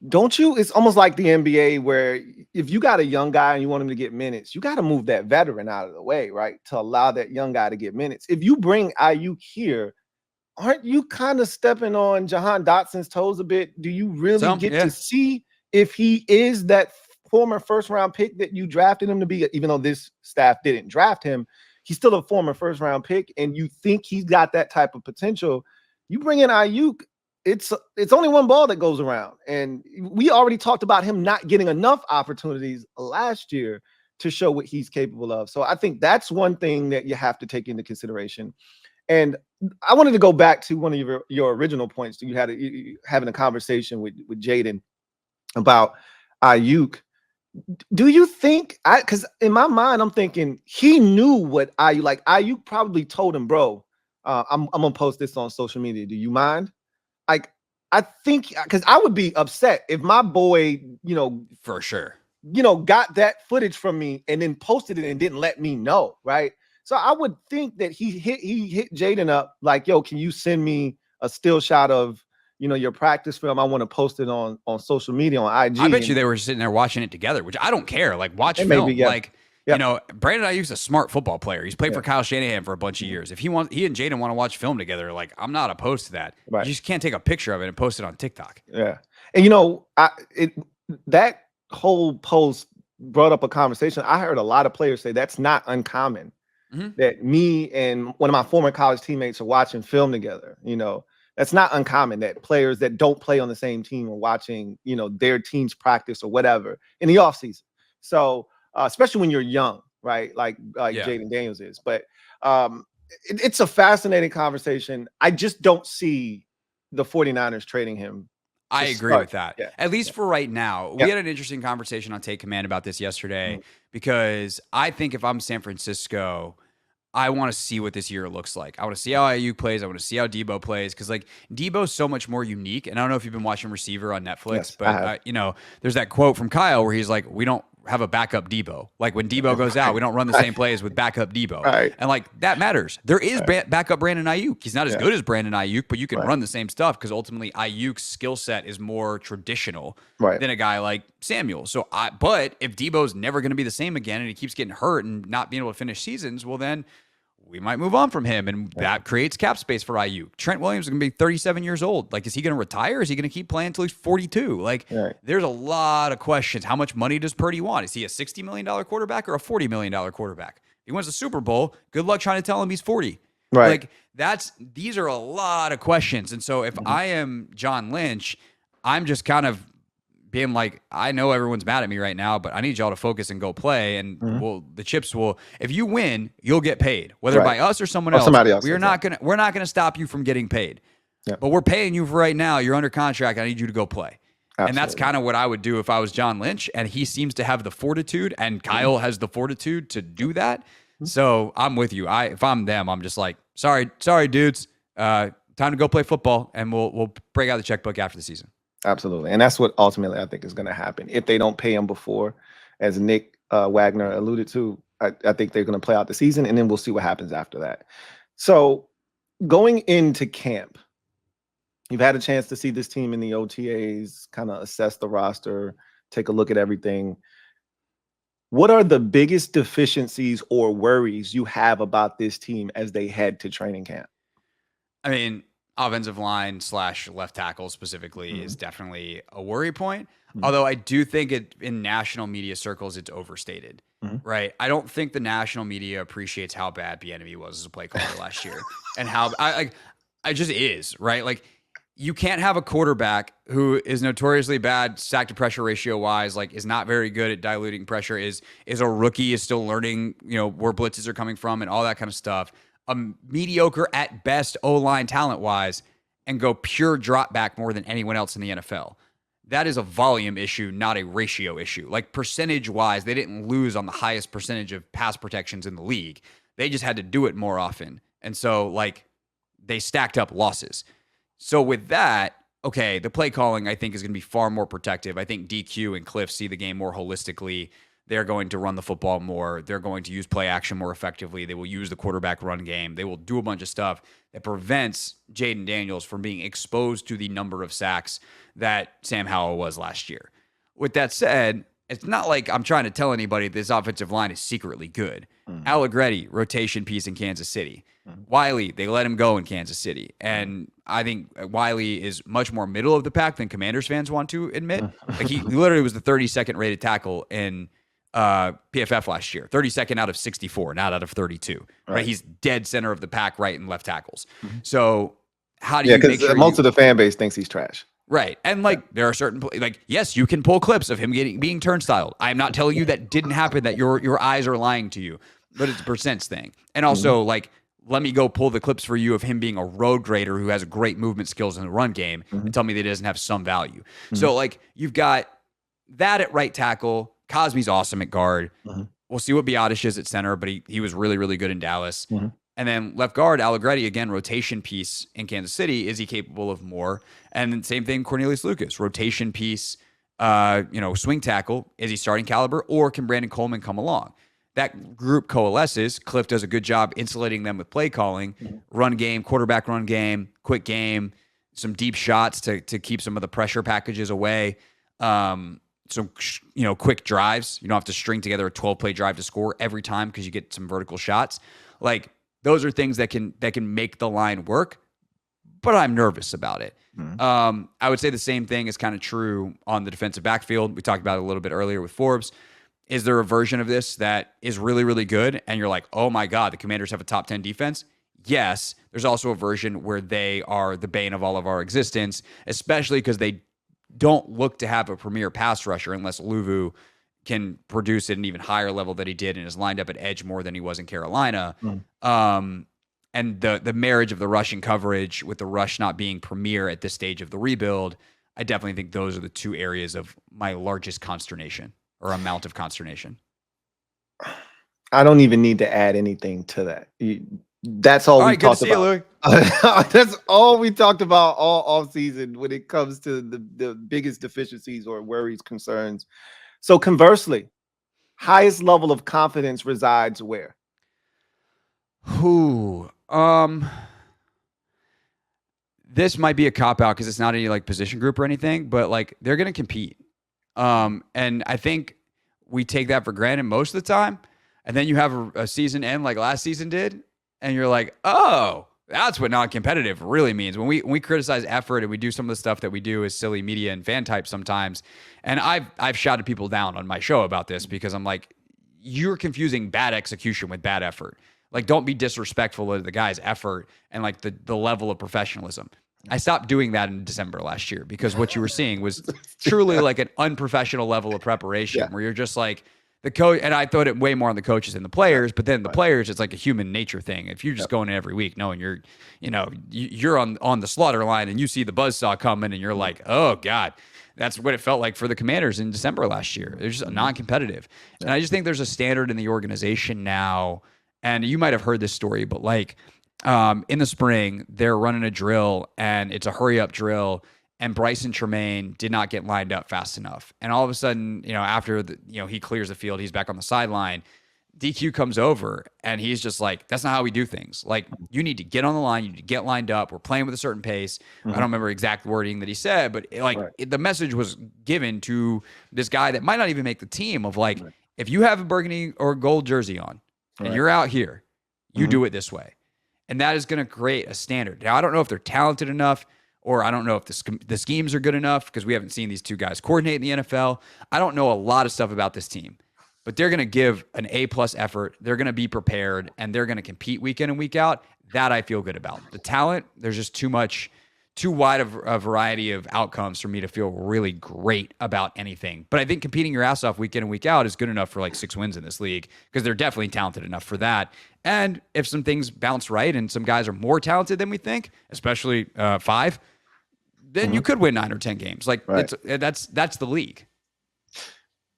don't you, it's almost like the NBA where if you got a young guy and you want him to get minutes, you got to move that veteran out of the way, right? To allow that young guy to get minutes. If you bring Aiyuk here, aren't you kind of stepping on Jahan Dotson's toes a bit? Do you really get to see if he is that former first-round pick that you drafted him to be? Even though this staff didn't draft him, he's still a former first-round pick, and you think he's got that type of potential. You bring in Aiyuk, it's only one ball that goes around. And we already talked about him not getting enough opportunities last year to show what he's capable of. So I think that's one thing that you have to take into consideration. And I wanted to go back to one of your original points. You had having a conversation with Jaden about Aiyuk. Do you think, because in my mind, I'm thinking he knew what Aiyuk probably told him, bro, I'm gonna post this on social media. Do you mind? Like, I think because I would be upset if my boy, For sure. got that footage from me and then posted it and didn't let me know, right? So I would think that he hit Jaden up like, yo, can you send me a still shot of your practice film? I want to post it on social media on IG. I bet you they were sitting there watching it together, which I don't care. Like, watch film. Maybe, yeah. Like, Brandon Aiyuk's a smart football player. He's played for Kyle Shanahan for a bunch of years. If he and Jaden want to watch film together, like, I'm not opposed to that. Right. You just can't take a picture of it and post it on TikTok. Yeah. And that whole post brought up a conversation. I heard a lot of players say that's not uncommon. That me and one of my former college teammates are watching film together. That's not uncommon that players that don't play on the same team are watching, their team's practice or whatever in the offseason. So especially when you're young, right? Like Jaden Daniels is. But it's a fascinating conversation. I just don't see the 49ers trading him. I agree with that. At least for right now. We had an interesting conversation on Take Command about this yesterday because I think if I'm San Francisco, I want to see what this year looks like. I want to see how Aiyuk plays. I want to see how Debo plays because, like, Debo's so much more unique. And I don't know if you've been watching Receiver on Netflix, but there's that quote from Kyle where he's like, "We don't have a backup Debo. Like, when Debo goes out, we don't run the same plays with backup Debo." Right. And, like, that matters. There is backup Brandon Aiyuk. He's not as good as Brandon Aiyuk, but you can run the same stuff because ultimately Aiyuk's skill set is more traditional than a guy like Samuel. But if Debo's never going to be the same again and he keeps getting hurt and not being able to finish seasons, well, then we might move on from him, and that creates cap space for Aiyuk. Trent Williams is going to be 37 years old. Like, is he going to retire? Is he going to keep playing until he's 42? Like, there's a lot of questions. How much money does Purdy want? Is he a $60 million quarterback or a $40 million quarterback? If he wins the Super Bowl, good luck trying to tell him he's 40. Right. Like, these are a lot of questions. And so if I am John Lynch, I'm just kind of being like, I know everyone's mad at me right now, but I need y'all to focus and go play. And the chips will, if you win, you'll get paid, whether by us or someone else. Somebody else. We're not gonna stop you from getting paid. But we're paying you for right now. You're under contract. I need you to go play. Absolutely. And that's kind of what I would do if I was John Lynch. And he seems to have the fortitude, and Kyle has the fortitude to do that. So I'm with you. If I'm them, I'm just like, sorry, dudes. Time to go play football, and we'll break out the checkbook after the season. Absolutely. And that's what ultimately I think is going to happen. If they don't pay him before, as Nick Wagner alluded to, I think they're going to play out the season, and then we'll see what happens after that. So going into camp, you've had a chance to see this team in the OTAs, kind of assess the roster, take a look at everything. What are the biggest deficiencies or worries you have about this team as they head to training camp? I mean, offensive line / left tackle specifically is definitely a worry point. Although I do think in national media circles, it's overstated, right? I don't think the national media appreciates how bad Bieniemy was as a play caller last year and how I just is, right? Like, you can't have a quarterback who is notoriously bad sack to pressure ratio wise, like is not very good at diluting pressure, is a rookie, is still learning, where blitzes are coming from and all that kind of stuff. A mediocre at best O-line talent-wise, and go pure drop back more than anyone else in the NFL. That is a volume issue, not a ratio issue. Like, percentage-wise, they didn't lose on the highest percentage of pass protections in the league. They just had to do it more often. And so, like, they stacked up losses. So with that, okay, the play calling, I think, is going to be far more protective. I think DQ and Cliff see the game more holistically. They're going to run the football more. They're going to use play action more effectively. They will use the quarterback run game. They will do a bunch of stuff that prevents Jaden Daniels from being exposed to the number of sacks that Sam Howell was last year. With that said, it's not like I'm trying to tell anybody this offensive line is secretly good. Allegretti, rotation piece in Kansas City. Wiley, they let him go in Kansas City. And I think Wiley is much more middle of the pack than Commanders fans want to admit. Like, he literally was the 32nd rated tackle in PFF last year, 32nd out of 64, not out of 32. Right? He's dead center of the pack, right and left tackles. So how do you make sure most of the fan base thinks he's trash? Right. And like, there are certain, like, yes, you can pull clips of him being turnstile. I'm not telling you that didn't happen, that your eyes are lying to you, but it's a percents thing. And also, like, let me go pull the clips for you of him being a road grader who has great movement skills in the run game and tell me that he doesn't have some value. So, like, you've got that at right tackle. Cosby's awesome at guard. We'll see what Biotish is at center, but he was really, really good in Dallas. And then left guard, Allegretti, again, rotation piece in Kansas City. Is he capable of more? And then same thing, Cornelius Lucas, rotation piece, swing tackle. Is he starting caliber, or can Brandon Coleman come along? That group coalesces. Cliff does a good job insulating them with play calling, run game, quarterback run game, quick game, some deep shots to keep some of the pressure packages away. Some quick drives. You don't have to string together a 12-play drive to score every time because you get some vertical shots. Like, those are things that can make the line work, but I'm nervous about it. I would say the same thing is kind of true on the defensive backfield. We talked about it a little bit earlier with Forbes. Is there a version of this that is really, really good and you're like, oh my God, the Commanders have a top 10 defense? Yes. There's also a version where they are the bane of all of our existence, especially because they don't look to have a premier pass rusher unless Louie can produce at an even higher level that he did and is lined up at edge more than he was in Carolina. And the marriage of the rushing coverage with the rush not being premier at this stage of the rebuild, I definitely think those are the two areas of my largest consternation or amount of consternation. I don't even need to add anything to that. That's all we talked about. That's all we talked about all offseason when it comes to the biggest deficiencies or worries, concerns. So conversely, highest level of confidence resides where? This might be a cop-out because it's not any like position group or anything, but like they're going to compete. And I think we take that for granted most of the time. And then you have a season end like last season did, and you're like, oh, that's what non-competitive really means. When we criticize effort and we do some of the stuff that we do as silly media and fan types sometimes, and I've shouted people down on my show about this because I'm like, you're confusing bad execution with bad effort. Like, don't be disrespectful of the guy's effort and like the level of professionalism. I stopped doing that in December last year because what you were seeing was truly like an unprofessional level of preparation where you're just like, the coach, and I thought it way more on the coaches than the players, but then the players, it's like a human nature thing. If you're just going in every week knowing you're on the slaughter line and you see the buzzsaw coming and you're like, oh God, that's what it felt like for the Commanders in December last year. They're just non-competitive. And I just think there's a standard in the organization now, and you might have heard this story, but like in the spring, they're running a drill and it's a hurry up drill. And Bryson Tremaine did not get lined up fast enough. And all of a sudden, after he clears the field, he's back on the sideline. DQ comes over and he's just like, that's not how we do things. Like, you need to get on the line. You need to get lined up. We're playing with a certain pace. I don't remember exact wording that he said, but the message was given to this guy that might not even make the team of like, if you have a burgundy or gold jersey on and you're out here, you do it this way. And that is going to create a standard. Now, I don't know if they're talented enough, or I don't know if the schemes are good enough because we haven't seen these two guys coordinate in the NFL. I don't know a lot of stuff about this team, but they're going to give an A+ effort. They're going to be prepared, and they're going to compete week in and week out. That I feel good about. The talent, there's just too wide of a variety of outcomes for me to feel really great about anything. But I think competing your ass off week in and week out is good enough for like 6 wins in this league because they're definitely talented enough for that. And if some things bounce right and some guys are more talented than we think, especially 5, then you could win 9 or 10 games. Like that's the league.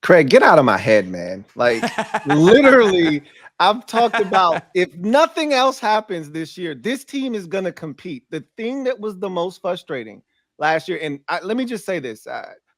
Craig, get out of my head, man. Like, literally, I've talked about if nothing else happens this year, this team is going to compete. The thing that was the most frustrating last year, and let me just say this,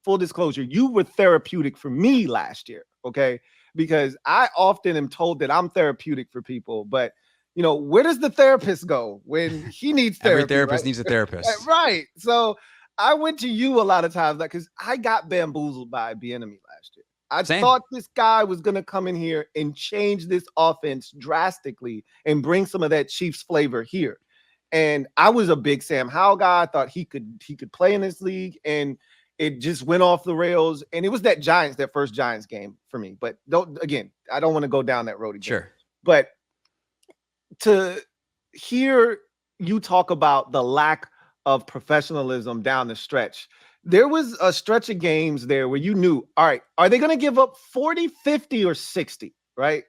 full disclosure, you were therapeutic for me last year, okay? Because I often am told that I'm therapeutic for people, but where does the therapist go when he needs therapy? Every therapist needs a therapist. Right. So I went to you a lot of times because I got bamboozled by Bieniemy last year. I thought this guy was going to come in here and change this offense drastically and bring some of that Chiefs flavor here. And I was a big Sam Howell guy. I thought he could play in this league, and it just went off the rails. And it was that first Giants game for me. But I don't want to go down that road again. Sure. But to hear you talk about the lack of professionalism down the stretch, there was a stretch of games there where you knew, all right, are they going to give up 40, 50, or 60, right?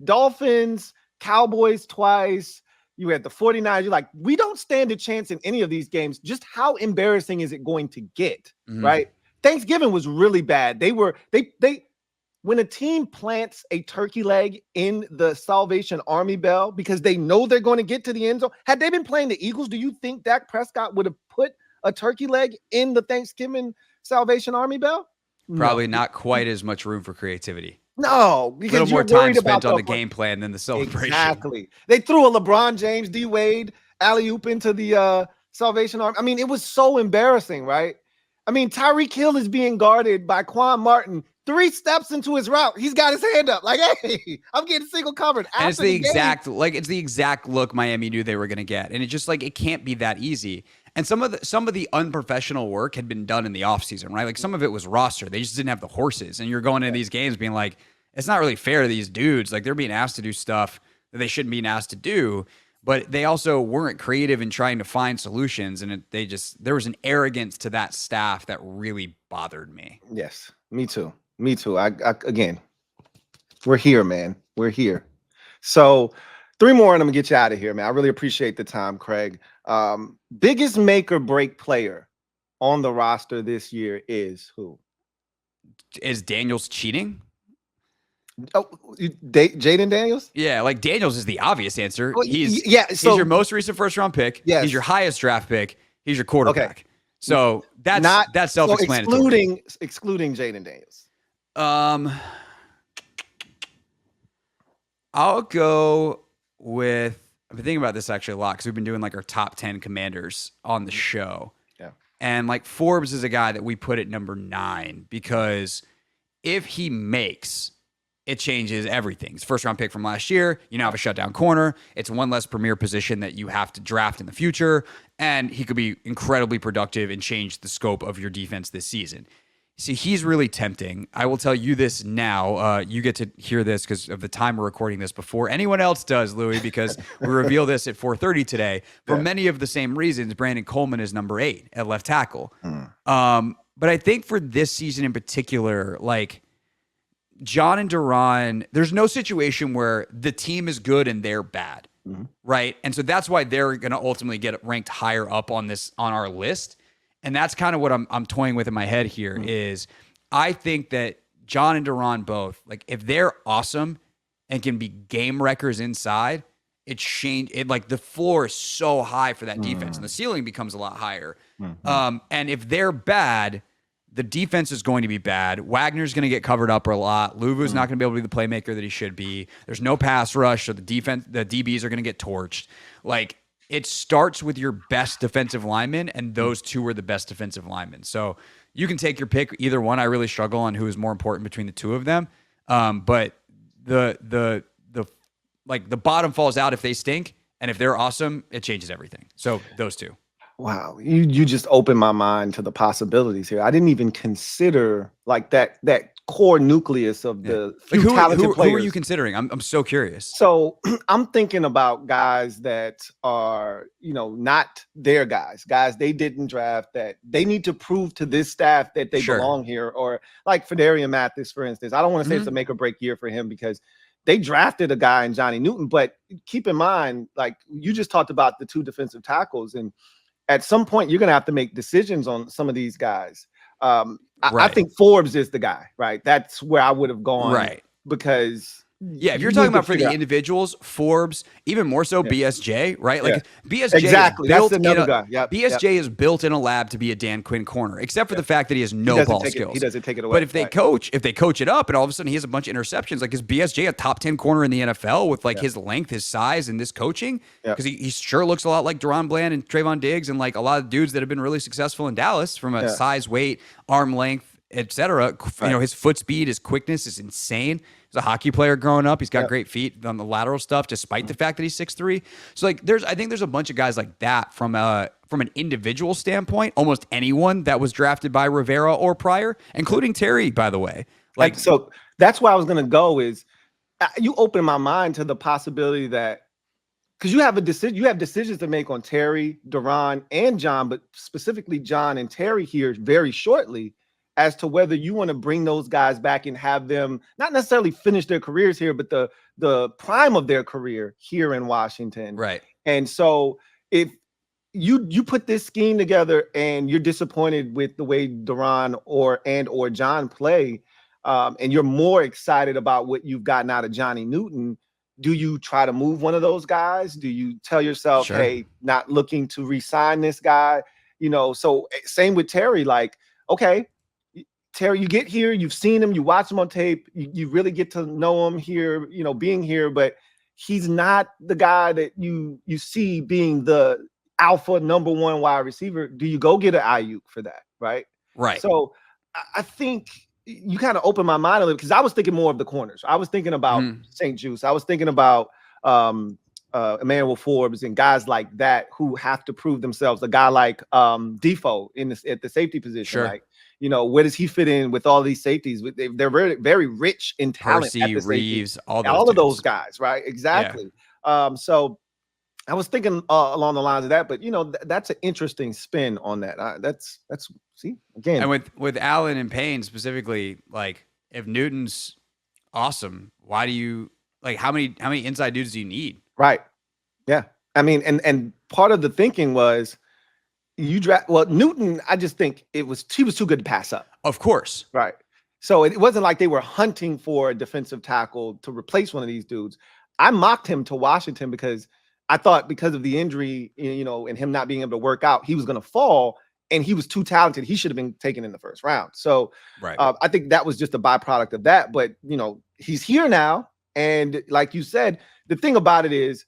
Dolphins, Cowboys twice. You had the 49ers. You're like, we don't stand a chance in any of these games. Just how embarrassing is it going to get, right? Thanksgiving was really bad. They when a team plants a turkey leg in the Salvation Army bell because they know they're going to get to the end zone, had they been playing the Eagles, do you think Dak Prescott would have put a turkey leg in the Thanksgiving Salvation Army bell? Probably No. not quite as much room for creativity. No, A because little you're more time worried about spent on the game plan than the celebration. Exactly. They threw a LeBron James, D Wade, Aiyuk into the Salvation Army. I mean, it was so embarrassing, right? I mean, Tyreek Hill is being guarded by Quan Martin 3 steps into his route. He's got his hand up, like, hey, I'm getting single covered. And it's After the the exact game, it's the exact look Miami knew they were going to get, and it just like it can't be that easy. And some of the unprofessional work had been done in the offseason, right? Like some of it was roster. They just didn't have the horses, and you're going into these games being like, it's not really fair to these dudes. Like they're being asked to do stuff that they shouldn't be asked to do, but they also weren't creative in trying to find solutions, and there was an arrogance to that staff that really bothered me. Yes, me too. Me too. I again, we're here, man. We're here. So 3 more and I'm gonna get you out of here, man. I really appreciate the time, Craig. Biggest make or break player on the roster this year is who? Is Daniels cheating? Oh, Jaden Daniels? Yeah, like Daniels is the obvious answer. Well, He's so, he's your most recent first round pick. Yes. He's your highest draft pick. He's your quarterback. Okay. So that's self-explanatory. So excluding Jaden Daniels. I'll go with. I've been thinking about this actually a lot because we've been doing like our top 10 commanders on the show. Yeah. And like Forbes is a guy that we put at number 9 because if he makes, it changes everything. It's first round pick from last year. You now have a shutdown corner. It's one less premier position that you have to draft in the future. And he could be incredibly productive and change the scope of your defense this season. See, he's really tempting. I will tell you this now. You get to hear this because of the time we're recording this before anyone else does, Louie, because we reveal this at 4:30 today. For many of the same reasons, Brandon Coleman is number 8 at left tackle. But I think for this season in particular, like John and Duran, there's no situation where the team is good and they're bad, right? And so that's why they're going to ultimately get ranked higher up on our list. And that's kind of what I'm toying with in my head here is I think that John and Duran both, like if they're awesome and can be game wreckers inside, like the floor is so high for that defense and the ceiling becomes a lot higher. And if they're bad, the defense is going to be bad. Wagner's going to get covered up a lot. Luvu's not going to be able to be the playmaker that he should be. There's no pass rush, so the DBs are going to get torched. Like, it starts with your best defensive linemen, and those 2 are the best defensive linemen. So you can take your pick, either one. I really struggle on who is more important between the 2 of them. But the bottom falls out if they stink, and if they're awesome, it changes everything. So those 2. Wow, you just opened my mind to the possibilities here. I didn't even consider like that core nucleus of the few talented players. Who are you considering? I'm so curious. So I'm thinking about guys that are, not their guys they didn't draft, that they need to prove to this staff that they belong here. Or like Fedarian Mathis, for instance. I don't want to say it's a make or break year for him because they drafted a guy in Johnny Newton, but keep in mind, like you just talked about the 2 defensive tackles, and at some point you're going to have to make decisions on some of these guys. I think Forbes is the guy, right? That's where I would have gone, right? Because if you're talking about for the individuals, Forbes, even more so BSJ, right? Like BSJ exactly. That's another guy. BSJ is built in a lab to be a Dan Quinn corner, except for the fact that he has no ball skills. He doesn't take it away. But if they coach it up, and all of a sudden he has a bunch of interceptions, like is BSJ a top 10 corner in the NFL with like his length, his size, and this coaching? Because he sure looks a lot like Deron Bland and Trayvon Diggs and like a lot of dudes that have been really successful in Dallas from a size, weight, arm length, etc. His foot speed, his quickness is insane. He's a hockey player growing up. He's got great feet on the lateral stuff, despite the fact that he's 6'3". So like, I think there's a bunch of guys like that from an individual standpoint. Almost anyone that was drafted by Rivera or Pryor, including Terry, by the way. Like, so that's where I was gonna go. Is you open my mind to the possibility that because you have decisions to make on Terry, Duran, and John, but specifically John and Terry here very shortly, as to whether you want to bring those guys back and have them not necessarily finish their careers here, but the prime of their career here in Washington. Right. And so if you put this scheme together and you're disappointed with the way Duran or John play, and you're more excited about what you've gotten out of Johnny Newton, do you try to move one of those guys? Do you tell yourself, Sure. hey, not looking to re-sign this guy? So same with Terry. Like, okay, Terry, you get here, you've seen him, you watch him on tape, you really get to know him here, being here, but he's not the guy that you see being the alpha number one wide receiver. Do you go get an Aiyuk for that? Right. Right. So I think you kind of opened my mind a little, because I was thinking more of the corners. I was thinking about St. Juice. I was thinking about Emmanuel Forbes and guys like that who have to prove themselves. A guy like Defoe at the safety position. Sure. Like, where does he fit in with all these safeties? They're very, very rich in talent. Percy, Reeves, all of those guys, right? Exactly. Yeah. So I was thinking along the lines of that, but that's an interesting spin on that. That's see again. And with Allen and Payne specifically, like if Newton's awesome, why do you how many inside dudes do you need? Right. Yeah. I mean, and part of the thinking was Newton. I just think he was too good to pass up. Of course. Right. So it wasn't like they were hunting for a defensive tackle to replace one of these dudes. I mocked him to Washington because I thought because of the injury, and him not being able to work out, he was going to fall, and he was too talented. He should have been taken in the first round. So I think that was just a byproduct of that. But, he's here now. And like you said, the thing about it is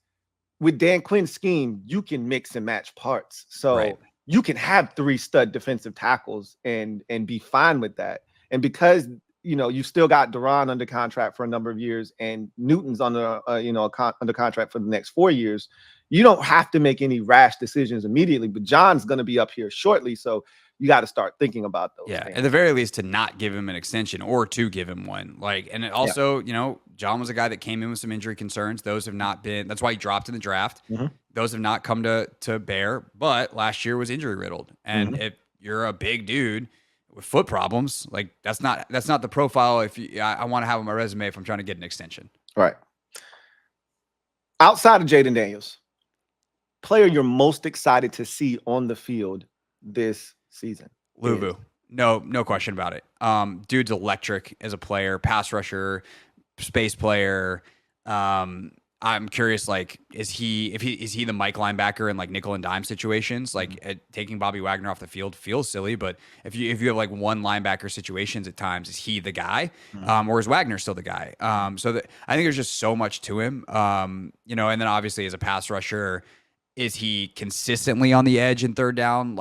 with Dan Quinn's scheme, you can mix and match parts. So you can have 3 stud defensive tackles and be fine with that. And because you've still got Duran under contract for a number of years, and Newton's under under contract for the next 4 years. You don't have to make any rash decisions immediately, but John's going to be up here shortly, so you got to start thinking about those. Yeah, things. At the very least, to not give him an extension or to give him one. And it also, John was a guy that came in with some injury concerns. Those have not been. That's why he dropped in the draft. Mm-hmm. Those have not come to bear. But last year was injury riddled, and if you're a big dude with foot problems, like that's not the profile. I want to have on my resume if I'm trying to get an extension. Right. Outside of Jaden Daniels, player you're most excited to see on the field this season? Louie. No question about it. Dude's electric as a player, pass rusher, space player. I'm curious, is he the Mike linebacker in nickel and dime situations? Taking Bobby Wagner off the field feels silly, but if you have one linebacker situations at times, is he the guy, or is Wagner still the guy? I think there's just so much to him. And then obviously as a pass rusher, is he consistently on the edge in third down,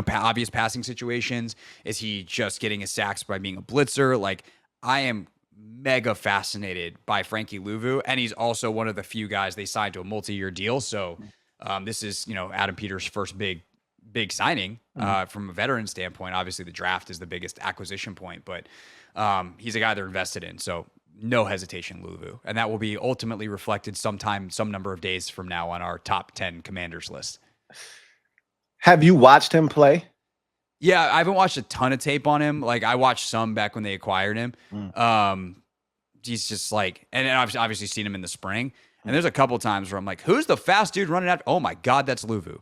obvious passing situations? Is he just getting his sacks by being a blitzer? I am mega fascinated by Frankie Louvu, and he's also one of the few guys they signed to a multi-year deal. So this is Adam Peters' first big signing from a veteran standpoint. Obviously, the draft is the biggest acquisition point, but he's a guy they're invested in. So no hesitation, Louvu, and that will be ultimately reflected some number of days from now on our top 10 commanders list. Have you watched him play? Yeah, I haven't watched a ton of tape on him. I watched some back when they acquired him. He's just and I've obviously seen him in the spring. And there's a couple times where I'm like, who's the fast dude running out? Oh my God, that's Louvu.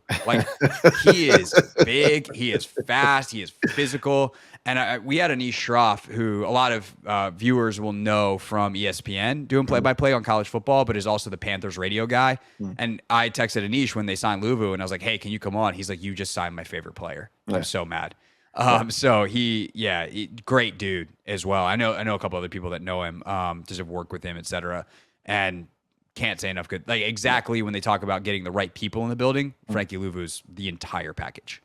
He is big, he is fast, he is physical. And we had Anish Shroff, who a lot of viewers will know from ESPN, doing play-by-play on college football, but is also the Panthers radio guy. And I texted Anish when they signed Louvu, and I was like, hey, can you come on? He's like, you just signed my favorite player. I'm so mad. So great dude as well. I know a couple other people that know him, just have worked with him, etc. And can't say enough good. Exactly when they talk about getting the right people in the building, Frankie Louvu's the entire package.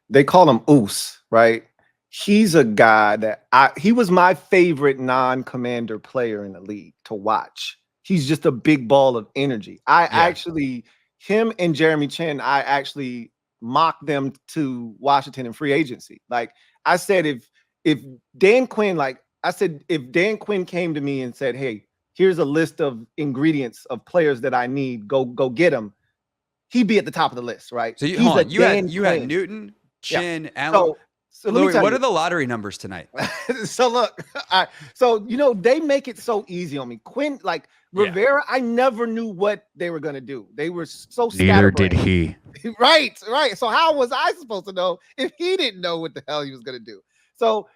They call him Oos, right? He's a guy that he was my favorite non-commander player in the league to watch. He's just a big ball of energy. Him and Jeremy Chin, I actually mocked them to Washington in free agency. I said, if Dan Quinn came to me and said, hey, here's a list of ingredients of players that I need, go get them, he'd be at the top of the list, right? So you had Newton, Chin, Allen. So Louie, what are the lottery numbers tonight? So look, they make it so easy on me. Quinn, Rivera, I never knew what they were gonna do. They were so neither did he. Right. So how was I supposed to know if he didn't know what the hell he was gonna do? So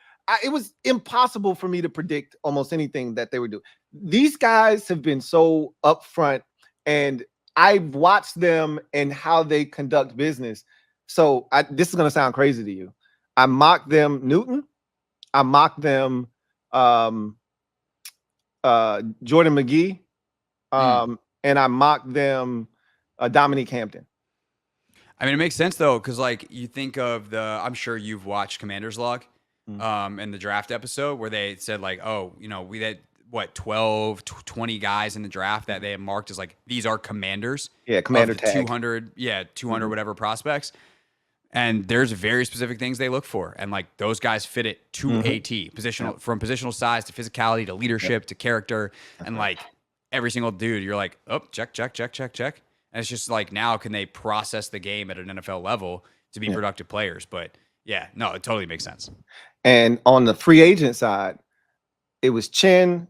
it was impossible for me to predict almost anything that they would do. These guys have been so upfront, and I've watched them and how they conduct business. So this is going to sound crazy to you. I mocked them Newton. I mocked them Jordan McGee. And I mocked them Dominique Hampton. I mean, it makes sense though, because like you think of I'm sure you've watched Commander's Log, in the draft episode where they said like, oh, we had 20 guys in the draft that they had marked as like, these are commanders. Yeah, commander of the tag. 200 whatever prospects. And there's very specific things they look for. And like those guys fit it to a T, positional, from positional size to physicality to leadership to character. And like every single dude, you're like, oh, check. And it's just like, now can they process the game at an NFL level to be productive players? But yeah, no, it totally makes sense. And on the free agent side, it was Chin.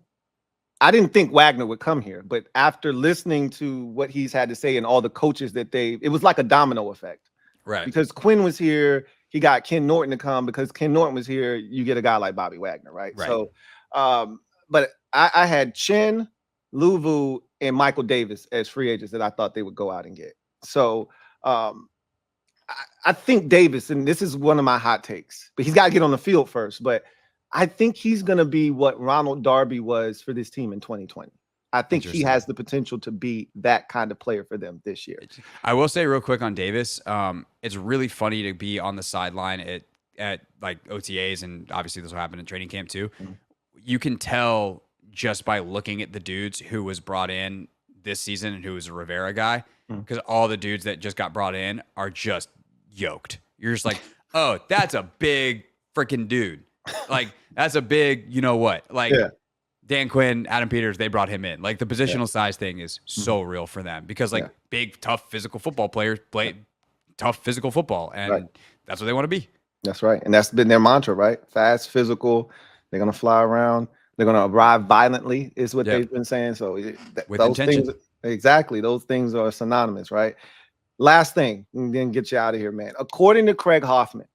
I didn't think Wagner would come here, but after listening to what he's had to say and all the coaches it was like a domino effect. Right. Because Quinn was here, he got Ken Norton to come. Because Ken Norton was here, you get a guy like Bobby Wagner, right? So, but I had Chin, Louvu, and Michael Davis as free agents that I thought they would go out and get. So I think Davis, and this is one of my hot takes, but he's got to get on the field first. But I think he's going to be what Ronald Darby was for this team in 2020. I think he has the potential to be that kind of player for them this year. I will say real quick on Davis, it's really funny to be on the sideline at like OTAs, and obviously this will happen in training camp too. You can tell just by looking at the dudes who was brought in this season and who was a Rivera guy, because all the dudes that just got brought in are just yoked. You're just like, oh, that's a big freaking dude. Like, that's a big, you know what? Like, Dan Quinn, Adam Peters, they brought him in. Like, the positional size thing is so real for them because, like, big, tough, physical football players play tough physical football, and that's what they want to be. That's right. And that's been their mantra, right? Fast, physical. They're going to fly around. They're going to arrive violently is what they've been saying. So with those intention. things, exactly. Those things are synonymous, right? Last thing, and then get you out of here, man. According to Craig Hoffman,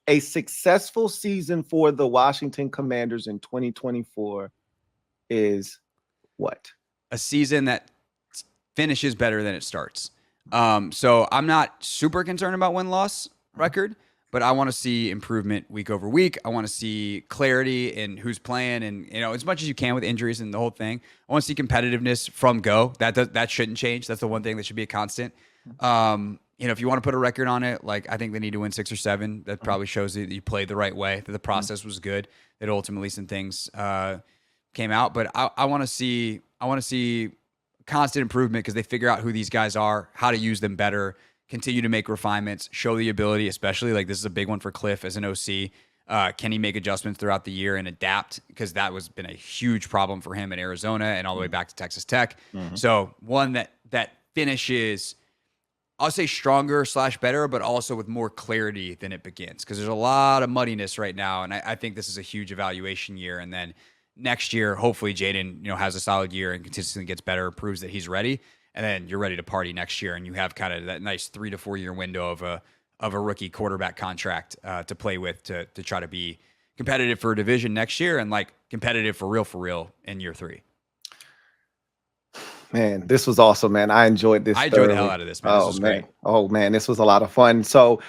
a successful season for the Washington Commanders in 2024 is what? A season that finishes better than it starts. So I'm not super concerned about win-loss record, but I want to see improvement week over week. I want to see clarity in who's playing, and as much as you can with injuries and the whole thing. I want to see competitiveness from go. That shouldn't change. That's the one thing that should be a constant. If you want to put a record on it, like I think they need to win 6 or 7. That probably shows that you played the right way, that the process was good, that ultimately some things came out. But I want to see constant improvement because they figure out who these guys are, how to use them better, continue to make refinements, show the ability, especially like this is a big one for Cliff as an OC. Can he make adjustments throughout the year and adapt? Because that was been a huge problem for him in Arizona and all the way back to Texas Tech. So one that finishes, I'll say stronger / better, but also with more clarity than it begins. Because there's a lot of muddiness right now, and I think this is a huge evaluation year. And then next year, hopefully Jaden, has a solid year and consistently gets better, proves that he's ready. And then you're ready to party next year, and you have kind of that nice 3 to 4 year window of a rookie quarterback contract to play with to try to be competitive for a division next year and like competitive for real in year 3. Man, this was awesome, man. I enjoyed this. I enjoyed the hell out of this, man. This was great. Oh man, this was a lot of fun. So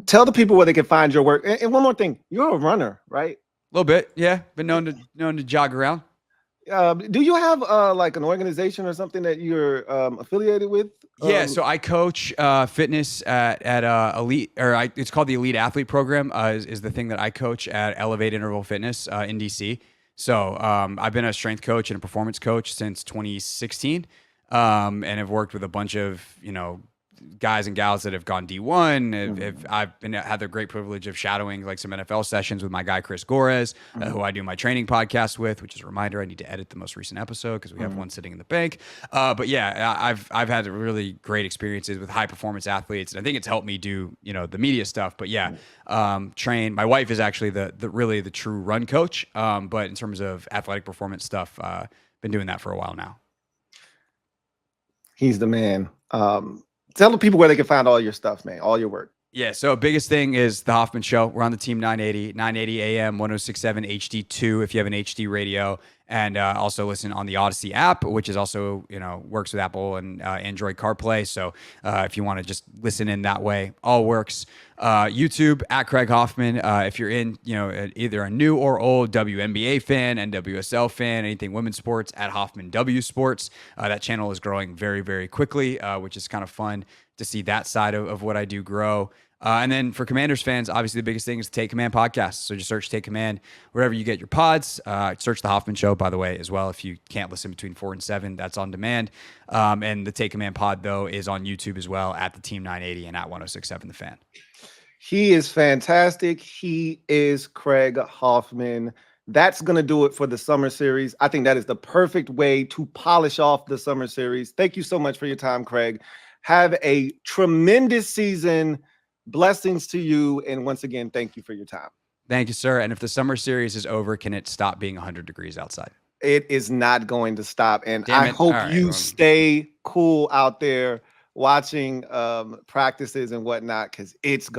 tell the people where they can find your work. And one more thing, you're a runner, right? A little bit, yeah. Been known to jog around. Do you have like an organization or something that you're affiliated with? Yeah, so I coach fitness at Elite, it's called the Elite Athlete Program. Is the thing that I coach at Elevate Interval Fitness in DC. So I've been a strength coach and a performance coach since 2016, and have worked with a bunch of guys and gals that have gone D1. I've had the great privilege of shadowing like some NFL sessions with my guy Chris Gores, who I do my training podcast with. Which is a reminder, I need to edit the most recent episode because we have one sitting in the bank. But yeah, I've had really great experiences with high performance athletes, and I think it's helped me do the media stuff. But yeah, train. My wife is actually the true run coach. But in terms of athletic performance stuff, been doing that for a while now. He's the man. Tell the people where they can find all your stuff, man, all your work. Yeah, so biggest thing is the Hoffman Show. We're on the Team 980 AM, 1067 HD2 if you have an HD radio. And also listen on the Odyssey app, which is also, works with Apple and Android CarPlay. So if you want to just listen in that way, all works. YouTube at Craig Hoffman. If you're in, either a new or old WNBA fan, NWSL fan, anything women's sports, at Hoffman W Sports. That channel is growing very, very quickly, which is kind of fun to see that side of what I do grow. And then for Commanders fans, obviously the biggest thing is the Take Command podcast. So just search Take Command wherever you get your pods. Search the Hoffman Show, by the way, as well. If you can't listen between 4 and 7, that's on demand. And the Take Command pod, though, is on YouTube as well at the Team 980 and at 1067 The Fan. He is fantastic. He is Craig Hoffman. That's going to do it for the summer series. I think that is the perfect way to polish off the summer series. Thank you so much for your time, Craig. Have a tremendous season. Blessings to you. And once again, thank you for your time. Thank you, sir. And if the summer series is over, can it stop being 100 degrees outside? It is not going to stop. And I hope you stay cool out there watching practices and whatnot, because it's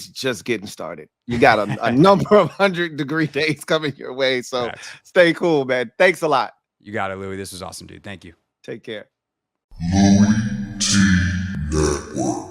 just getting started. You got a number of 100-degree days coming your way. So stay cool, man. Thanks a lot. You got it, Louie. This was awesome, dude. Thank you. Take care. Louie T Network.